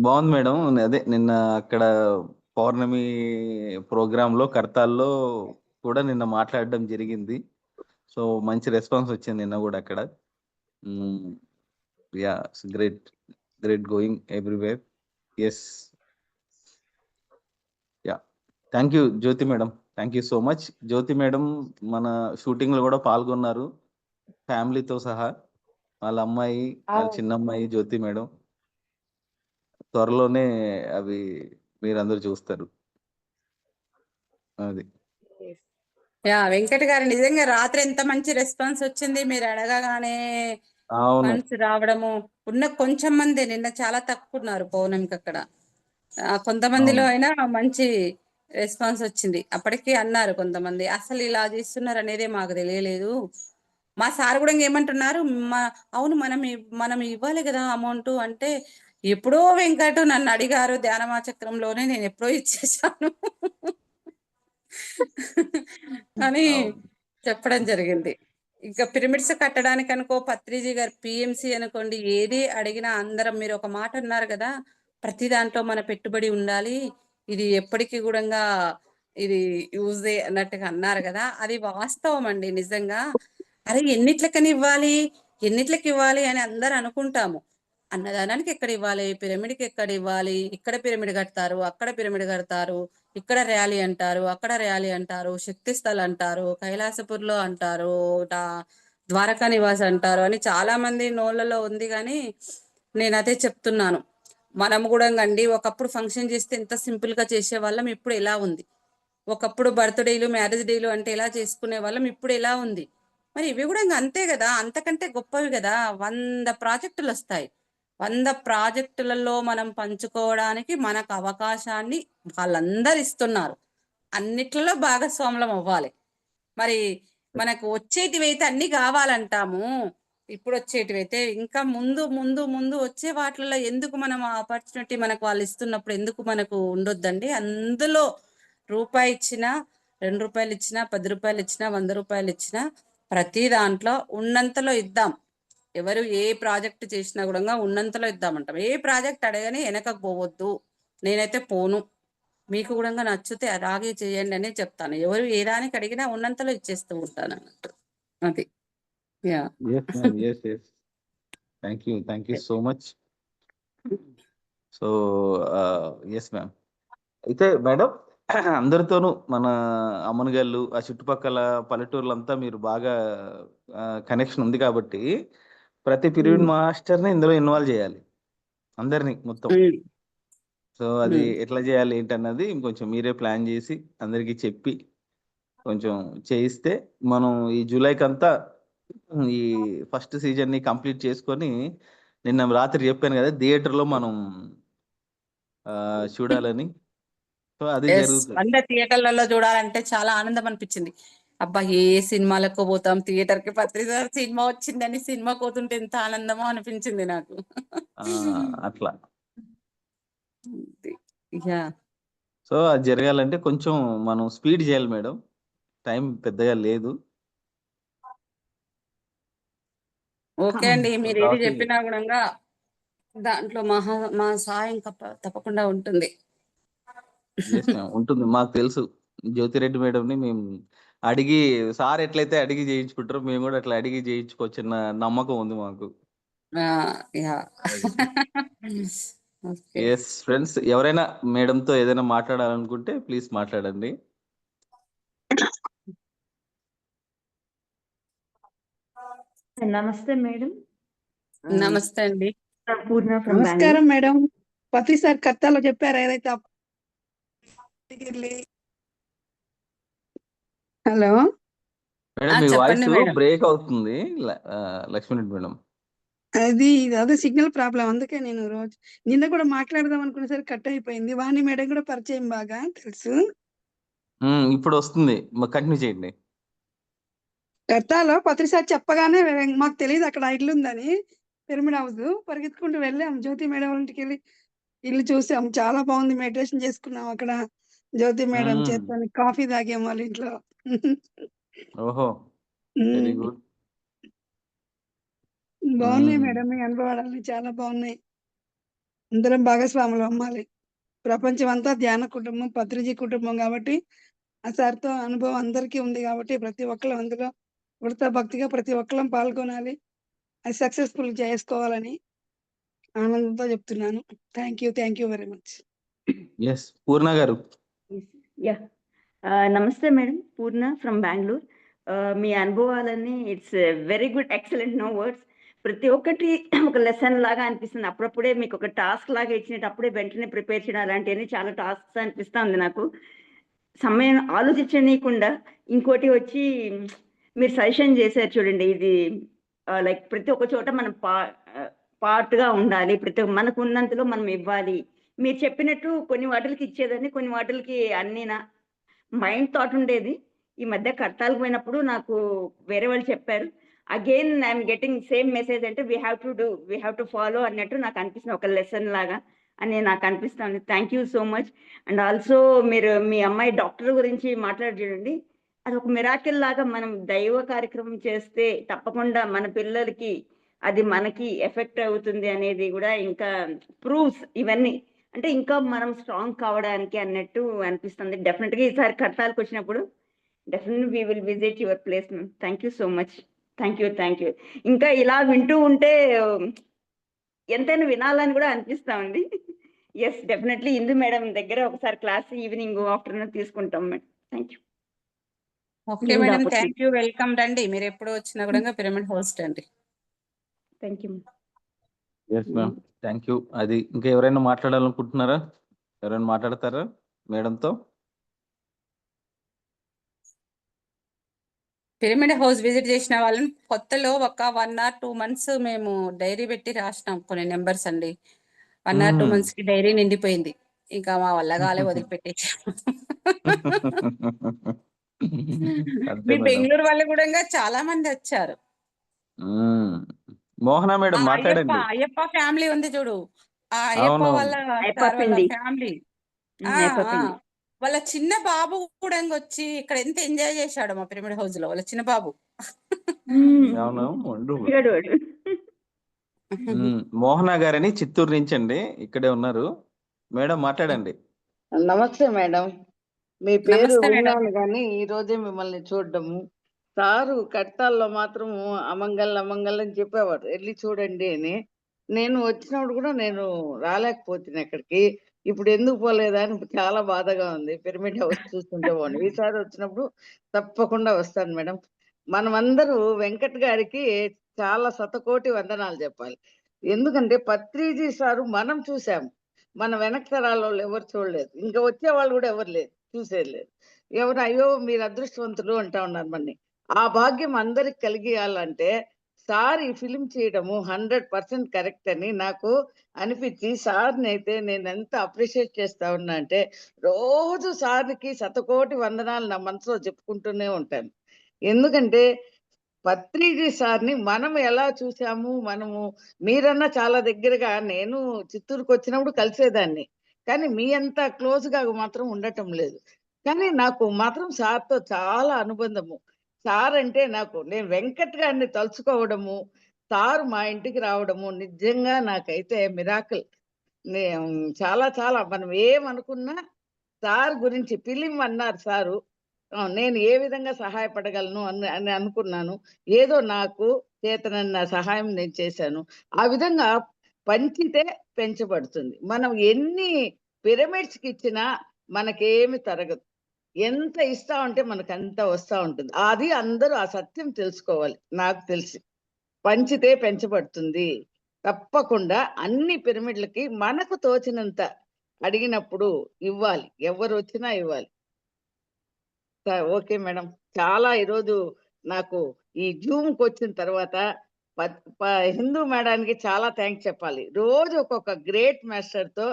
D: బాగుంది మేడం. అదే నిన్న అక్కడ పౌర్ణమి ప్రోగ్రామ్ లో కర్తాల్లో కూడా నిన్న మాట్లాడడం జరిగింది. సో మంచి రెస్పాన్స్ వచ్చింది నిన్న కూడా అక్కడ. Yeah, great going everywhere. Yes, yeah, thank you Jyothi madam, thank you so much. Jyothi madam మన షూటింగ్ లో కూడా పాల్గొన్నారు ఫ్యామిలీతో సహా. వాళ్ళ అమ్మాయి, వాళ్ళ చిన్న అమ్మాయి జ్యోతి మేడం. త్వరలోనే అవి మీరందరూ చూస్తారు. అది
A: ఎస్,
C: యా, వెంకట్ గారు నిజంగా రాత్రి ఎంత మంచి రెస్పాన్స్ వచ్చింది. మీరు అడగగానే
D: అవును
C: ఫండ్స్ రావడము. ఉన్న కొంచెం మంది, నిన్న చాలా తక్కువ ఉన్నారు పౌర్ణమికి అక్కడ. కొంతమందిలో
D: అవును
C: అయినా మంచి రెస్పాన్స్ వచ్చింది. అప్పటికే అన్నారు కొంతమంది, అసలు ఇలా చేస్తున్నారు అనేదే మాకు తెలియలేదు. మా సార్ కూడా ఏమంటున్నారు, అవును మనం ఇవ్వాలి కదా అమౌంట్ అంటే, ఎప్పుడో వెంకట్ నన్ను అడిగారు ధ్యానమా చక్రంలోనే, నేను ఎప్పుడో ఇచ్చేసాను అని
D: అవును
C: చెప్పడం జరిగింది. ఇంకా పిరమిడ్స్ కట్టడానికి అనుకో, పత్రిజీ గారు పిఎంసి అనుకోండి, ఏది అడిగినా అందరం, మీరు ఒక మాట అన్నారు కదా, ప్రతి దాంట్లో మన పెట్టుబడి ఉండాలి, ఇది ఎప్పటికీ కూడా ఇది యూజే అన్నట్టుగా అన్నారు కదా, అది వాస్తవం అండి నిజంగా. అరే ఎన్నిట్లకని ఇవ్వాలి అని అందరు అనుకుంటాము. అన్నదానానికి ఎక్కడ ఇవ్వాలి, పిరమిడ్కి ఎక్కడ ఇవ్వాలి, ఇక్కడ పిరమిడ్ కడతారు, అక్కడ పిరమిడ్ కడతారు, ఇక్కడ ర్యాలీ అంటారు, అక్కడ ర్యాలీ అంటారు, శక్తి స్థల్ అంటారు, కైలాసపూర్లో అంటారు, ద్వారకా నివాస్ అంటారు అని చాలా మంది నోళ్ళలో ఉంది. కానీ నేను అదే చెప్తున్నాను, మనం కూడా అండి ఒకప్పుడు ఫంక్షన్ చేస్తే ఎంత సింపుల్ గా చేసే వాళ్ళం, ఇప్పుడు ఎలా ఉంది. ఒకప్పుడు బర్త్డేలు, మ్యారేజ్ డేలు అంటే ఎలా చేసుకునే వాళ్ళం, ఇప్పుడు ఎలా ఉంది. మరి ఇవి కూడా అంతే కదా, అంతకంటే గొప్పవి కదా. 100 ప్రాజెక్టులు వస్తాయి. 100 ప్రాజెక్టులలో మనం పంచుకోవడానికి మనకు అవకాశాన్ని వాళ్ళందరు ఇస్తున్నారు. అన్నిట్లలో భాగస్వాములం అవ్వాలి. మరి మనకు వచ్చేటివైతే అన్ని కావాలంటాము, ఇప్పుడు వచ్చేటివైతే ఇంకా ముందు ముందు ముందు వచ్చే వాటిల్లో ఎందుకు మనం ఆపర్చునిటీ మనకు వాళ్ళు ఇస్తున్నప్పుడు ఎందుకు మనకు ఉండొద్దండి. అందులో రూపాయి ఇచ్చినా, 2 రూపాయలు ఇచ్చినా, 10 రూపాయలు ఇచ్చినా, 100 రూపాయలు ఇచ్చినా, ప్రతి దాంట్లో ఉన్నంతలో ఇద్దాం. ఎవరు ఏ ప్రాజెక్ట్ చేసినా కూడా ఉన్నంతలో ఇద్దామంటాం. ఏ ప్రాజెక్ట్ అడగని వెనకకు పోవద్దు. నేనైతే పోను, మీకు కూడా నచ్చితే అలాగే చేయండి అని చెప్తాను. ఎవరు ఏ దానికి అడిగినా ఉన్నంతలో ఇచ్చేస్తూ ఉంటాను అన్నట్టు. అది yeah
D: yes ma'am, yes yes. Thank you so much. So yes ma'am. అయితే మేడం, అందరితోనూ మన అమ్మనగల్లు ఆ చుట్టుపక్కల పల్లెటూర్లంతా మీరు బాగా కనెక్షన్ ఉంది కాబట్టి ప్రతి పీరియడ్ మాస్టర్ని ఇందులో ఇన్వాల్వ్ చేయాలి, అందరినీ మొత్తం. సో అది ఎట్లా చేయాలి ఏంటన్నది ఇంకొంచెం మీరే ప్లాన్ చేసి అందరికీ చెప్పి కొంచెం చేయిస్తే మనం ఈ జూలైకి అంతా ఈ ఫస్ట్ సీజన్ ని కంప్లీట్ చేసుకొని, నిన్న రాత్రి చెప్పాను కదా థియేటర్లో మనం చూడాలని. సో అది
C: ఎస్,
D: జరుగుతుంది.
C: అందరు థియేటర్లలో చూడాలంటే చాలా ఆనందం అనిపించింది. అబ్బా, ఏ సినిమాలకు పోతాం, థియేటర్ కి ప్రతిసారి సినిమా వచ్చిందని సినిమా పోతుంటే ఎంత ఆనందమో అనిపించింది నాకు.
D: అట్లా.
C: యా
D: సో అది జరగాలంటే కొంచెం మనం స్పీడ్ చేయాలి మేడం, టైం పెద్దగా లేదు.
C: ఓకే అండి,
D: సో
C: మీరు ఏది
D: కాబట్టి
C: చెప్పినా కూడా దాంట్లో మా సహాయం తప్పకుండా ఉంటుంది.
D: ఎస్ మ్యామ్, ఉంటుంది. మాకు తెలుసు జ్యోతిరెడ్డి మేడంని మేము అడిగి, సార్ ఎట్లయితే అడిగి చేయించుకుంటారో మేము కూడా అట్లా అడిగి చేయించుకోవచ్చన్న నమ్మకం ఉంది మాకు.
C: Yeah okay.
D: ఎస్ ఫ్రెండ్స్, ఎవరైనా మేడంతో ఏదైనా మాట్లాడాలనుకుంటే ప్లీజ్ మాట్లాడండి.
E: నమస్తే మేడం.
C: నమస్తే అండి.
E: పూర్ణ ఫ్రమ్
F: నమస్కారం మేడం. ప్రతిసారి కర్తలో చెప్పారు ఏదైతే హలో
D: మేడం, మీ వాయిస్
C: చెప్పండి మేడం.
D: బ్రేక్ అవుతుంది లక్ష్మీరెడ్డి మేడం.
F: అది అదే సిగ్నల్ ప్రాబ్లం, అందుకే నేను రోజు నిన్న కూడా మాట్లాడదాం అనుకునేసరికి కట్ అయిపోయింది. వాణి మేడం కూడా పరిచయం బాగా తెలుసు.
D: ఇప్పుడు వస్తుంది, కంటిన్యూ చేయండి.
F: కర్తాలో ప్రతిసారి చెప్పగానే మాకు తెలియదు అక్కడ ఇల్లు ఉందని, పిరమిడ్ హౌస్ పరిగెత్తుకుంటూ వెళ్ళాం. జ్యోతి మేడం వాళ్ళ ఇంటికి వెళ్ళి ఇల్లు చూసాం, చాలా బాగుంది. మెడిటేషన్ చేసుకున్నాం అక్కడ జ్యోతి మేడం చేస్తాను, కాఫీ తాగాం వాళ్ళ ఇంట్లో.
D: ఓహో, వెరీ గుడ్.
F: బాగున్నాయి మేడం, మీ అనుభవాలన్నీ చాలా బాగున్నాయి. అందరం భాగస్వాములు అమ్మాలి. ప్రపంచం అంతా ధ్యాన కుటుంబం, పత్రిజీ కుటుంబం కాబట్టి ఆ సార్తో అనుభవం అందరికీ ఉంది కాబట్టి ప్రతి ఒక్కరు అందులో వృత భక్తిగా ప్రతి ఒక్కరం పాల్గొనాలి, అది సక్సెస్ఫుల్ చేసుకోవాలని ఆనందంతో చెప్తున్నాను. Thank you very much.
D: Yes, Purna గారు.
E: యా నమస్తే మేడం, పూర్ణ ఫ్రమ్ బెంగళూరు. మీ అనుభవాలన్నీ it's very good, excellent, no words. ప్రతి ఒక్కటి ఒక లెసన్ లాగా అనిపిస్తుంది. అప్పుడప్పుడే మీకు ఒక టాస్క్ లాగా ఇచ్చినట్టు అప్పుడే వెంటనే ప్రిపేర్ చేయడం అలాంటివన్నీ చాలా టాస్క్స్ అనిపిస్తుంది నాకు. సమయం ఆలోచించనీయకుండా ఇంకోటి వచ్చి మీరు సజెషన్ చేశారు చూడండి, ఇది లైక్ ప్రతి ఒక్క చోట మనం పార్ట్గా ఉండాలి, ప్రతి మనకు ఉన్నంతలో మనం ఇవ్వాలి. మీరు చెప్పినట్టు కొన్ని వాటికి ఇచ్చేదని, కొన్ని వాటికి అన్ని నా మైండ్ థాట్ ఉండేది. ఈ మధ్య కర్తాలకు పోయినప్పుడు నాకు వేరే వాళ్ళు చెప్పారు, again I'm getting same message, అంటే వీ హ్యావ్ టు ఫాలో అన్నట్టు నాకు అనిపిస్తుంది, ఒక లెసన్ లాగా అని నాకు అనిపిస్తుంది. Thank you so much. And also మీరు మీ అమ్మాయి డాక్టర్ గురించి మాట్లాడి చూడండి, అది ఒక మిరాకిల్ లాగా. మనం దైవ కార్యక్రమం చేస్తే తప్పకుండా మన పిల్లలకి అది మనకి ఎఫెక్ట్ అవుతుంది అనేది కూడా ఇంకా ప్రూఫ్స్ ఇవన్నీ, అంటే ఇంకా మనం స్ట్రాంగ్ కావడానికి అన్నట్టు అనిపిస్తుంది. డెఫినెట్గా ఈసారి కర్తాలకు వచ్చినప్పుడు definitely we will visit your place. Thank you so much. Thank you. ఇంకా ఇలా వింటూ ఉంటే ఎంతైనా వినాలని కూడా అనిపిస్తామండి. ఎస్, డెఫినెట్లీ ఇందు మేడం దగ్గర ఒకసారి క్లాస్ ఈవినింగ్ ఆఫ్టర్నూన్ తీసుకుంటాం madam. Thank you.
C: Okay madam, thank you, welcome. రండి, మీరు ఎప్పుడు వచ్చినా కూడా పిరమిడ్ హోస్ట్ అండి.
E: Thank you.
D: Yes ma'am, thank you. అది ఇంకా ఎవరైనా మాట్లాడాలనుకుంటున్నారా? ఎవరైనా మాట్లాడతారా మేడంతో?
C: పిరమిడ్ హౌస్ విజిట్ చేసిన వాళ్ళని కొత్తలో ఒక 1 or 2 months మేము డైరీ పెట్టి రాసినాం కొన్ని నెంబర్స్ అండి. 1 or 2 months కి డైరీ నిండిపోయింది. ఇంకా మా వల్ల కాలే, వదిలిపెట్టేసాం.
D: అంతే
C: మీ
D: మేడం.
C: బెంగళూరు వాళ్ళు కూడా చాలా మంది వచ్చారు.
D: మోహన మేడం మాట్లాడండి.
C: అయ్యప్ప ఫ్యామిలీ ఉంది చూడు, ఆ అయ్యప్ప వాళ్ళ ఫ్యామిలీ, వాళ్ళ చిన్న బాబు కూడా వచ్చి ఇక్కడ ఎంత ఎంజాయ్ చేశాడు మా పిరమిడ్ హౌస్ లో, వాళ్ళ చిన్న బాబు.
D: మోహన గారని చిత్తూరు నుంచి అండి, ఇక్కడే ఉన్నారు. మేడం మాట్లాడండి.
G: నమస్తే మేడం, మీ పేరు విన్నాను కానీ ఈ రోజే మిమ్మల్ని చూడడము సారు కట్టాల్లో మాత్రము అమంగళం చెప్పేవాడు, వెళ్ళి చూడండి అని. నేను వచ్చినప్పుడు కూడా నేను రాలేకపోతున్నా ఇక్కడికి. ఇప్పుడు ఎందుకు పోలేదా అని చాలా బాధగా ఉంది. పిరమిడ్ హౌస్ చూస్తుంటే బాగుంది. ఈసారి వచ్చినప్పుడు తప్పకుండా వస్తాను మేడం. మనమందరూ వెంకట్ గారికి చాలా శతకోటి వందనాలు చెప్పాలి. ఎందుకంటే పత్రిజీ సారు మనం చూసాము. మన వెనక తరాలలో ఎవరు చూడలేదు. ఇంకా వచ్చే వాళ్ళు కూడా ఎవరు లేదు, చూసేది లేదు. ఎవరు అయ్యో మీరు అదృష్టవంతులు అంటా ఉన్నారు మన్ని. ఆ భాగ్యం అందరికి కలిగియాలంటే సార్ ఈ ఫిలిం చేయడము 100% కరెక్ట్ అని నాకు అనిపించి, సార్ని అయితే నేను ఎంత అప్రిషియేట్ చేస్తా ఉన్నా అంటే, రోజు సార్కి శతకోటి వందనాలు నా మనసులో చెప్పుకుంటూనే ఉంటాను. ఎందుకంటే పత్రిజీ సార్ని మనం ఎలా చూసాము, మనము మీరన్నా చాలా దగ్గరగా, నేను చిత్తూరుకు వచ్చినప్పుడు కలిసేదాన్ని, కానీ మీ అంత క్లోజ్ గా మాత్రం ఉండటం లేదు. కానీ నాకు మాత్రం సార్తో చాలా అనుబంధము. సార్ అంటే నాకు, నేను వెంకట్ గారిని తలుచుకోవడము, సార్ మా ఇంటికి రావడము నిజంగా నాకైతే మిరాకిల్. చాలా చాలా మనం ఏమనుకున్నా సార్ గురించి ఫిలిం అన్నారు సారు. నేను ఏ విధంగా సహాయపడగలను అని అని అనుకున్నాను. ఏదో నాకు చేతనన్న సహాయం నేను చేశాను. ఆ విధంగా పంచితే పెంచబడుతుంది. మనం ఎన్ని పిరమిడ్స్‌కి ఇచ్చినా మనకేమి తరగదు. ఎంత ఇస్తా ఉంటే మనకంత వస్తా ఉంటుంది. అది అందరూ ఆ సత్యం తెలుసుకోవాలి నాకు తెలిసి. పంచితే పెంచబడుతుంది. తప్పకుండా అన్ని పిరమిడ్‌లకి మనకు తోచినంత అడిగినప్పుడు ఇవ్వాలి. ఎవరొచ్చినా ఇవ్వాలి. Okay madam. చాలా ఈరోజు నాకు ఈ జూమ్‌కొచ్చిన తర్వాత పత్ ప హిందూ మేడానికి చాలా థాంక్స్ చెప్పాలి. రోజు ఒక్కొక్క గ్రేట్ మాస్టర్‌తో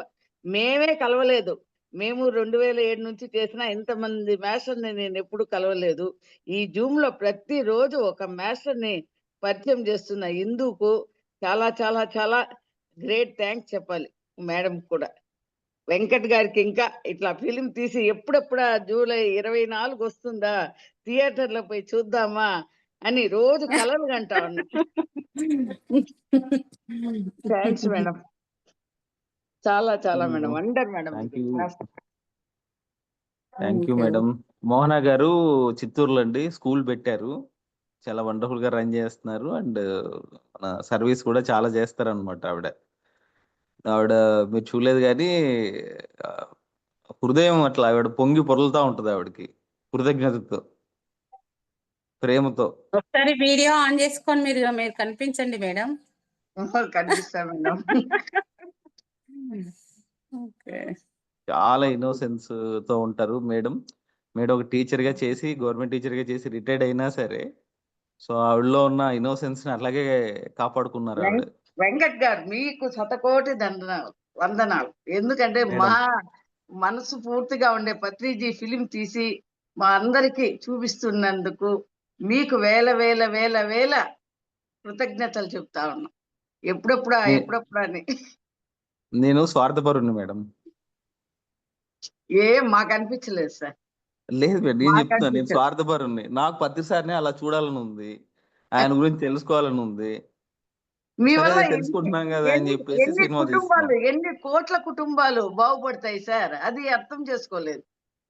G: మేమే కలవలేదు. మేము 2007 నుంచి చేసిన ఇంతమంది మాస్టర్‌ని నేనెప్పుడు కలవలేదు. ఈ జూమ్‌లో ప్రతిరోజు ఒక మాస్టర్‌ని పరిచయం చేస్తున్న హిందూకు చాలా చాలా చాలా గ్రేట్ థాంక్స్ చెప్పాలి మేడంకి కూడా. వెంకట్ గారికి ఇంకా ఇట్లా ఫిలిం తీసి ఎప్పుడెప్పుడా జూలై 24 వస్తుందా, థియేటర్‌లో పోయి చూద్దామా అని రోజు కలలు కంటా ఉన్నా. Thanks madam. చాలా చాలా మేడం. Wonder madam.
D: థ్యాంక్
G: ఇది.
D: You.
G: Thank
D: thank you
G: you.
D: Madam. Mohana గారు చిత్తూరులో అండి స్కూల్ పెట్టారు. చాలా వండర్ఫుల్ గా రన్ చేస్తున్నారు. అండ్ మన సర్వీస్ కూడా చాలా చేస్తారనమాట ఆవిడ. ఆవిడ మీరు చూడలేదు కానీ ఆ, హృదయం అట్లా ఆవిడ పొంగి పొరలుతా ఉంటది ఆవిడకి, కృతజ్ఞతతో, ప్రేమతో.
C: ఒకసారి వీడియో ఆన్ చేసుకొని మీరు కనిపించండి మేడం.
G: కనిపిస్తా మేడం.
C: ఓకే.
D: చాలా ఇన్నోసెన్స్ తో ఉంటారు మేడం. మేడం ఒక టీచర్ గా చేసి, గవర్నమెంట్ టీచర్ గా చేసి రిటైర్డ్ అయినా సరే, సో ఆవిడలో ఉన్న ఇన్నోసెన్స్ ని అట్లాగే కాపాడుకున్నారు ఆవిడ.
G: వెంకట్ గారు మీకు శతకోటి వందనాలు. ఎందుకంటే మా
D: మేడం
G: మనసు పూర్తిగా ఉండే పత్రిజీ ఫిలిం తీసి మా అందరికి చూపిస్తున్నందుకు మీకు వేల వేల వేల వేల కృతజ్ఞతలు చెప్తా ఉన్నాం. ఎప్పుడెప్పుడా
D: నే-
G: ఎప్పుడెప్పుడా అని.
D: నేను స్వార్థపరుణ్ణి మేడం.
G: ఏం మాకు అనిపించలేదు సార్.
D: లేదు మేడం, నేను
G: మాకు
D: చెప్తున్నా, నేను
G: అనిపించదు.
D: స్వార్థపరుణ్ణి. నాకు పత్రిసారిని అలా చూడాలని ఉంది, ఆయన గురించి తెలుసుకోవాలని ఉంది.
G: మీ
D: సరే
G: వల్ల
D: తెలుసుకుంటున్నాం కదా అని
G: ఎన్ని
D: చెప్పేసి
G: ఎన్ని
D: సినిమా
G: కుటుంబాలు,
D: తీస్తున్నాం.
G: ఎన్ని కోట్ల కుటుంబాలు బాగుపడతాయి సార్. అది అర్థం చేసుకోలేదు.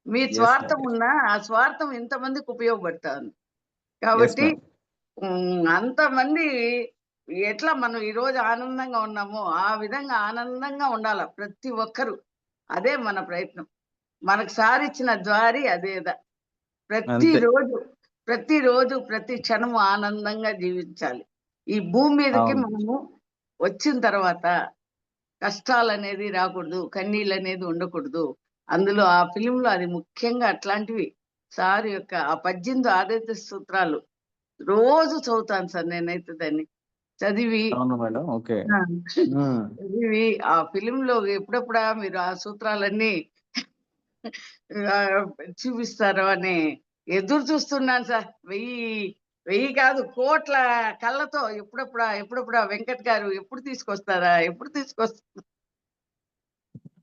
G: మీ
D: ఎస్
G: స్వార్థం
D: మ్యామ్.
G: ఉన్నా ఆ స్వార్థం ఇంతమందికి ఉపయోగపడతా ఉంది.
D: ఎస్
G: కాబట్టి
D: మ్యామ్.
G: అంతమంది ఎట్లా మనం ఈ రోజు ఆనందంగా ఉన్నామో ఆ విధంగా ఆనందంగా ఉండాల ప్రతి ఒక్కరు. అదే మన ప్రయత్నం. మనకు సారిచ్చిన ద్వారి అదేదా.
D: అంతే.
G: ప్రతిరోజు ప్రతి క్షణము ఆనందంగా జీవించాలి. ఈ భూమి మీదకి
D: అవును.
G: మనము వచ్చిన తర్వాత కష్టాలు అనేది రాకూడదు, కన్నీళ్ళు అనేది ఉండకూడదు. అందులో ఆ ఫిలింలో అది ముఖ్యంగా అట్లాంటివి. సార్ యొక్క ఆ 18 ఆదేశ సూత్రాలు రోజు చదువుతాను సార్ నేనైతే దాన్ని. చదివి
D: అవును మేడం. ఓకే.
G: ఆ, చదివి ఆ ఫిలింలో ఎప్పుడెప్పుడా మీరు ఆ సూత్రాలన్నీ ఆ, చూపిస్తారు అని ఎదురు చూస్తున్నాను సార్. 1000 కాదు, కోట్ల కళ్ళతో ఎప్పుడెప్పుడా వెంకట్ గారు ఎప్పుడు తీసుకొస్తారా, ఎప్పుడు తీసుకొస్తారా.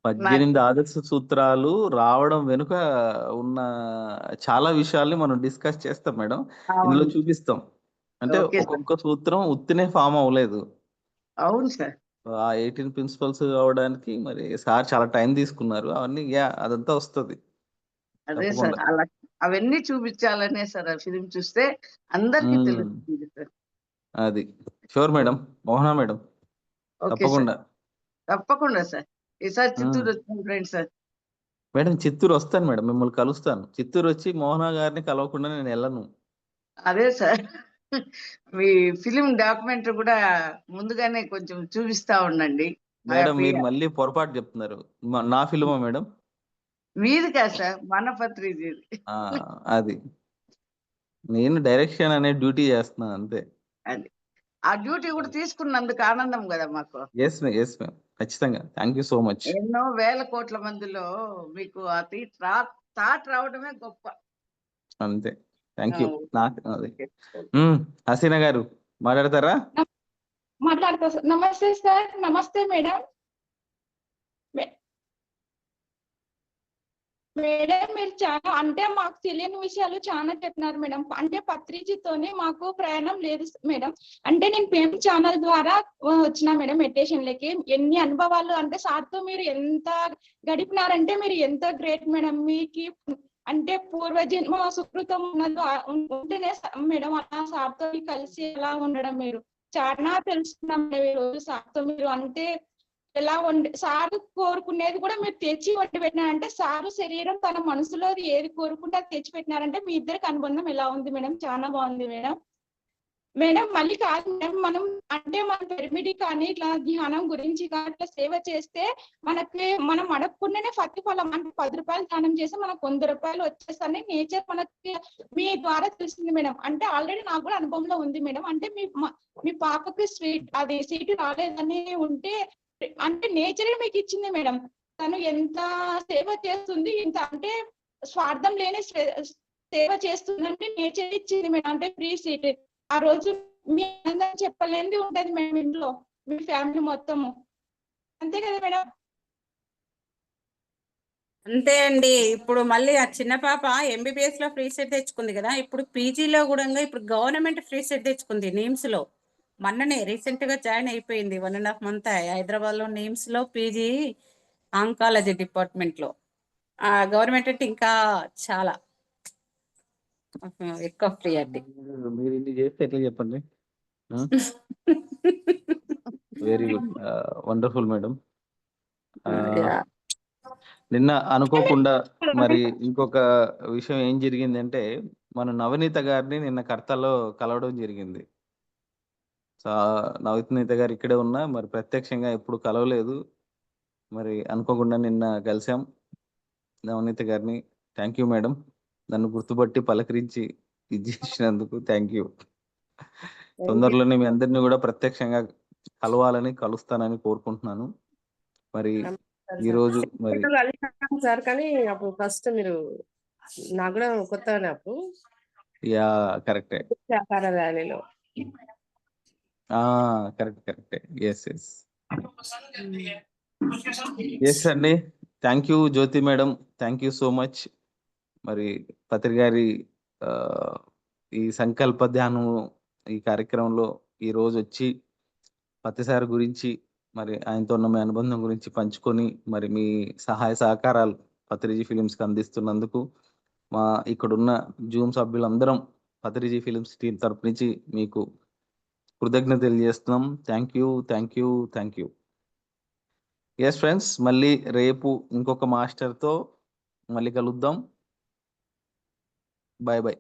D: 18 ఆదర్శ సూత్రాలు రావడం వెనుక ఉన్న చాలా విషయాల్ని మనం డిస్కస్ చేస్తాం మేడం. ఇందులో
G: అవును.
D: చూపిస్తాం. అంటే
G: ఓకే సార్.
D: ఒక్కొక్క సూత్రం ఉత్తినే ఫామ్ అవ్వలేదు.
G: అవును సార్.
D: ఆ 18 ప్రిన్సిపల్స్ అవడానికి మరి సార్ చాలా టైం తీసుకున్నారు. అవన్నీ అదంతా వస్తుంది
G: అదే సార్.
D: తప్పకుండా.
G: అవన్నీ చూపించాలనే సార్ ఆ ఫిలిం చూస్తే అందరికీ
D: మ్మ్.
G: తెలుస్తుంది సార్.
D: అది sure madam. Mohana madam
G: okay sir,
D: తప్పకుండా.
G: తప్పకుండా సార్. ఈసారి
D: మ్మ్.
G: చిత్తూరు వచ్చిన ఫ్రెండ్ సార్.
D: మేడం చిత్తూరు వస్తాను మేడం, మిమ్మల్ని కలుస్తాను. చిత్తూరు వచ్చి మోహనా గారిని కలవకుండా నేను వెళ్ళను.
G: అదే సార్, మీ ఫిలిం డాక్యుమెంటరీ కూడా ముందుగానే కొంచెం చూపిస్తా ఉండండి.
D: మేడం మీరు మళ్ళీ పొరపాటు చెప్తున్నారు. నా ఫిల్మా మేడం?
G: మీది కాదు సార్, మన పత్రిక.
D: ఆ, అది నేను డైరెక్షన్ అనే డ్యూటీ చేస్తున్నాను అంతే.
G: అది ఆ డ్యూటీ కూడా తీసుకున్నందుకు ఆనందం కదా మాకు.
D: ఎస్ మ్యామ్, ఖచ్చితంగా. Thank you so much.
G: ఎన్నో వేల కోట్ల మందిలో మీకు ఆ థాట్ రావడమే గొప్ప.
D: అంతే. Thank you.
G: ఆ,
D: నాకు అది
G: ఓకే.
D: హసీనా గారు మాట్లాడతారా?
H: మాట్లాడతా సార్. నమస్తే సార్. నమస్తే మేడం. మేడం మీరు చాలా అంటే మాకు తెలియని విషయాలు చాలా చెప్పినారు మేడం. అంటే పత్రిజీతోనే మాకు ప్రయాణం లేదు మేడం. అంటే నేను పేమ్ ఛానల్ ద్వారా వచ్చిన మేడం మెడిటేషన్లకి. ఎన్ని అనుభవాలు అంటే సార్తో మీరు ఎంత గడిపినారంటే మీరు ఎంత గ్రేట్ మేడం. మీకు అంటే పూర్వజన్మ సుకృతం ఉన్నది ఉంటేనే మేడం అలా సార్తో కలిసి ఎలా ఉండడం మీరు చాలా తెలుసుకున్నాం మేడం ఈ రోజు సార్తో. మీరు అంటే ఎలా సారు కోరుకునేది కూడా మీరు తెచ్చి వండి పెట్టినారంటే సారు శరీరం తన మనసులో ఏది కోరుకుంటే అది తెచ్చి పెట్టినారంటే మీ ఇద్దరికి అనుబంధం ఎలా ఉంది మేడం? చాలా బాగుంది మేడం. మేడం మళ్ళీ కాదు మేడం, మనం అంటే మన పిరమిడ్ కానీ ఇట్లా ధ్యానం గురించి కానీ ఇట్లా సేవ చేస్తే మనకి మనం అడగకుండానే ప్రతిఫలం అంటే 10 రూపాయలు దానం చేస్తే మనకు 100 రూపాయలు వచ్చేస్తాయని నేచర్ మనకి మీ ద్వారా తెలిసింది మేడం. అంటే ఆల్రెడీ నాకు కూడా అనుభవంలో ఉంది మేడం. అంటే మీ పాపకి సీటు రాలేదని ఉంటే అంటే నేచరే మీకు ఇచ్చింది మేడం. తను ఎంత సేవ చేస్తుంది, ఇంత అంటే స్వార్థం లేని సేవ చేస్తుందంటే నేచర్ ఇచ్చింది మేడం. అంటే ఫ్రీ సీట్ ఆ రోజు మీ ఆనందం చెప్పలేనిది ఉంటది మేడం ఇంట్లో, మీ ఫ్యామిలీ మొత్తము. అంతే కదా మేడం?
C: అంతే అండి. ఇప్పుడు మళ్ళీ ఆ చిన్న పాప ఎంబీబీఎస్ లో ఫ్రీ సీట్ తెచ్చుకుంది కదా, ఇప్పుడు పీజీలో కూడా ఇప్పుడు గవర్నమెంట్ ఫ్రీ సీట్ తెచ్చుకుంది నిమ్స్ లో. మొన్ననే రీసెంట్ గా జాయిన్ అయిపోయింది 1.5 month హైదరాబాద్ లో నిమ్స్ లో పీజీ ఆంకాలజీ డిపార్ట్మెంట్ లో. ఆ గవర్నమెంట్ అంటే ఇంకా చాలా ఎక్కువ ఫ్రీ అండి.
D: మీరు ఇన్ని చేస్తే ఎట్లా చెప్పండి? Very good, wonderful madam. నిన్న అనుకోకుండా మరి ఇంకొక విషయం ఏం జరిగిందంటే, మన నవనీత గారిని నిన్న కర్తలో కలవడం జరిగింది. నవనీత గారు ఇక్కడే ఉన్నా, మరి ప్రత్యక్షంగా ఎప్పుడు కలవలేదు. మరి అనుకోకుండా నిన్న కలిసాం నవనీత గారిని. థ్యాంక్ యూ మేడం, నన్ను గుర్తుపట్టి పలకరించి ఇది చేసినందుకు థ్యాంక్ యూ. తొందరలోనే మీ అందరినీ కూడా ప్రత్యక్షంగా కలుస్తానని కోరుకుంటున్నాను. మరి ఈ రోజు మరి
I: సార్ కానీ అప్పుడు ఫస్ట్ మీరు నాకు కూడా కొత్తగానే అప్పుడు
D: యా కరెక్టే
I: వ్యాపార ర్యాలీలో
D: కరెక్టే. ఎస్ అండి. Thank you Jyothi madam, thank you so much. మరి పత్రి గారి ఈ సంకల్ప ధ్యానం ఈ కార్యక్రమంలో ఈ రోజు వచ్చి పత్రిసారి గురించి మరి ఆయనతో ఉన్న మీ అనుబంధం గురించి పంచుకొని మరి మీ సహాయ సహకారాలు పత్రిజీ ఫిలిమ్స్కి అందిస్తున్నందుకు మా ఇక్కడున్న జూమ్ సభ్యులందరం పత్రిజీ ఫిలిమ్స్ టీం తరపు నుంచి మీకు కృతజ్ఞత తెలియజేస్తున్నాం. Thank you. ఎస్ ఫ్రెండ్స్, మళ్ళీ రేపు ఇంకొక మాస్టర్తో మళ్ళీ కలుద్దాం. బాయ్.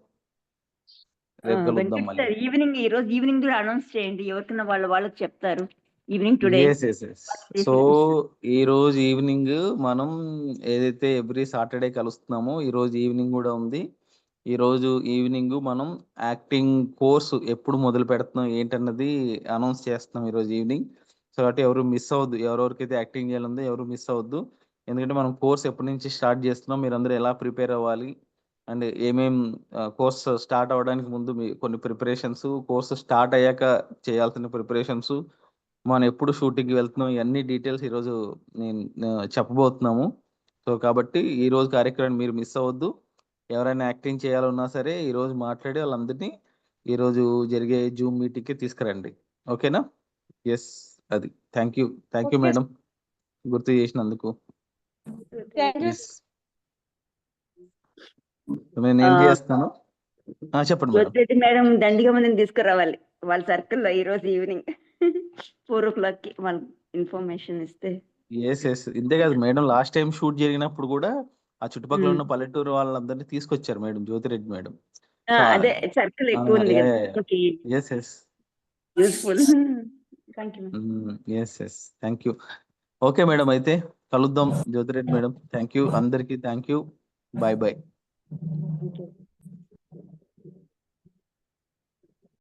D: రేపు కలుద్దాం మళ్ళీ.
E: ఈవినింగ్ ఈ రోజు ఈవినింగ్ కూడా అనౌన్స్ చేయండి, ఎవరికైనా వాళ్ళకి చెప్తారు. Evening today.
D: సో ఈ రోజు ఈవినింగ్ మనం ఏదైతే ఎవ్రీ సాటర్డే కలుస్తున్నామో ఈ రోజు ఈవినింగ్ కూడా ఉంది. ఈ రోజు ఈవినింగ్ మనం యాక్టింగ్ కోర్సు ఎప్పుడు మొదలు పెడుతున్నాం ఏంటన్నది అనౌన్స్ చేస్తున్నాం ఈ రోజు ఈవినింగ్. సో కాబట్టి ఎవరు మిస్ అవ్వద్దు, ఎవరెవరికైతే యాక్టింగ్ చేయాలందో ఎవరు మిస్ అవ్వద్దు. ఎందుకంటే మనం కోర్స్ ఎప్పటి నుంచి స్టార్ట్ చేస్తున్నాం, మీరందరూ ఎలా ప్రిపేర్ అవ్వాలి అండ్ ఏమేం కోర్స్ స్టార్ట్ అవ్వడానికి ముందు కొన్ని ప్రిపరేషన్స్, కోర్సు స్టార్ట్ అయ్యాక చేయాల్సిన ప్రిపరేషన్స్, మనం ఎప్పుడు షూటింగ్కి వెళ్తున్నాం, ఇవన్నీ డీటెయిల్స్ ఈరోజు నేను చెప్పబోతున్నాము. సో కాబట్టి ఈ రోజు కార్యక్రమాన్ని మీరు మిస్ అవ్వద్దు. ఎవరైనా యాక్టింగ్ చేయాలన్నా సరే ఈరోజు మాట్లాడి వాళ్ళందరినీ ఈరోజు జరిగే జూమ్ మీటింగ్కి తీసుకురండి. ఓకేనా? ఎస్, అది. థ్యాంక్ యూ మేడం, గుర్తు చేసినందుకు.
H: Thank you.
D: ఎస్. నేను ఏం చేస్తాను చెప్పండి మేడం.
E: జ్యోతిరెడ్డి మేడం దండిగా మందిని తీసుకురావాలి వాళ్ళ సర్కిల్లో ఈ రోజు ఈవినింగ్ 4 o'clock వాళ్ళ ఇన్ఫర్మేషన్ ఇస్తే.
D: ఎస్ ఇంతే కాదు మేడం, లాస్ట్ టైం షూట్ జరిగినప్పుడు కూడా ఆ చుట్టుపక్కల
E: మ్మ్.
D: ఉన్న పల్లెటూరు వాళ్ళందరినీ తీసుకొచ్చారు మేడం, జ్యోతిరెడ్డి మేడం.
E: అదే సర్కిల్ ఎక్కువ ఉంది కదా మనకి
D: yes
E: useful. Thank you
D: yes thank you. Okay madam, అయితే కలుద్దాం జ్యోతిరెడ్డి మేడం. థ్యాంక్ యూ అందరికీ, thank you. Bye bye.
E: Ma'am.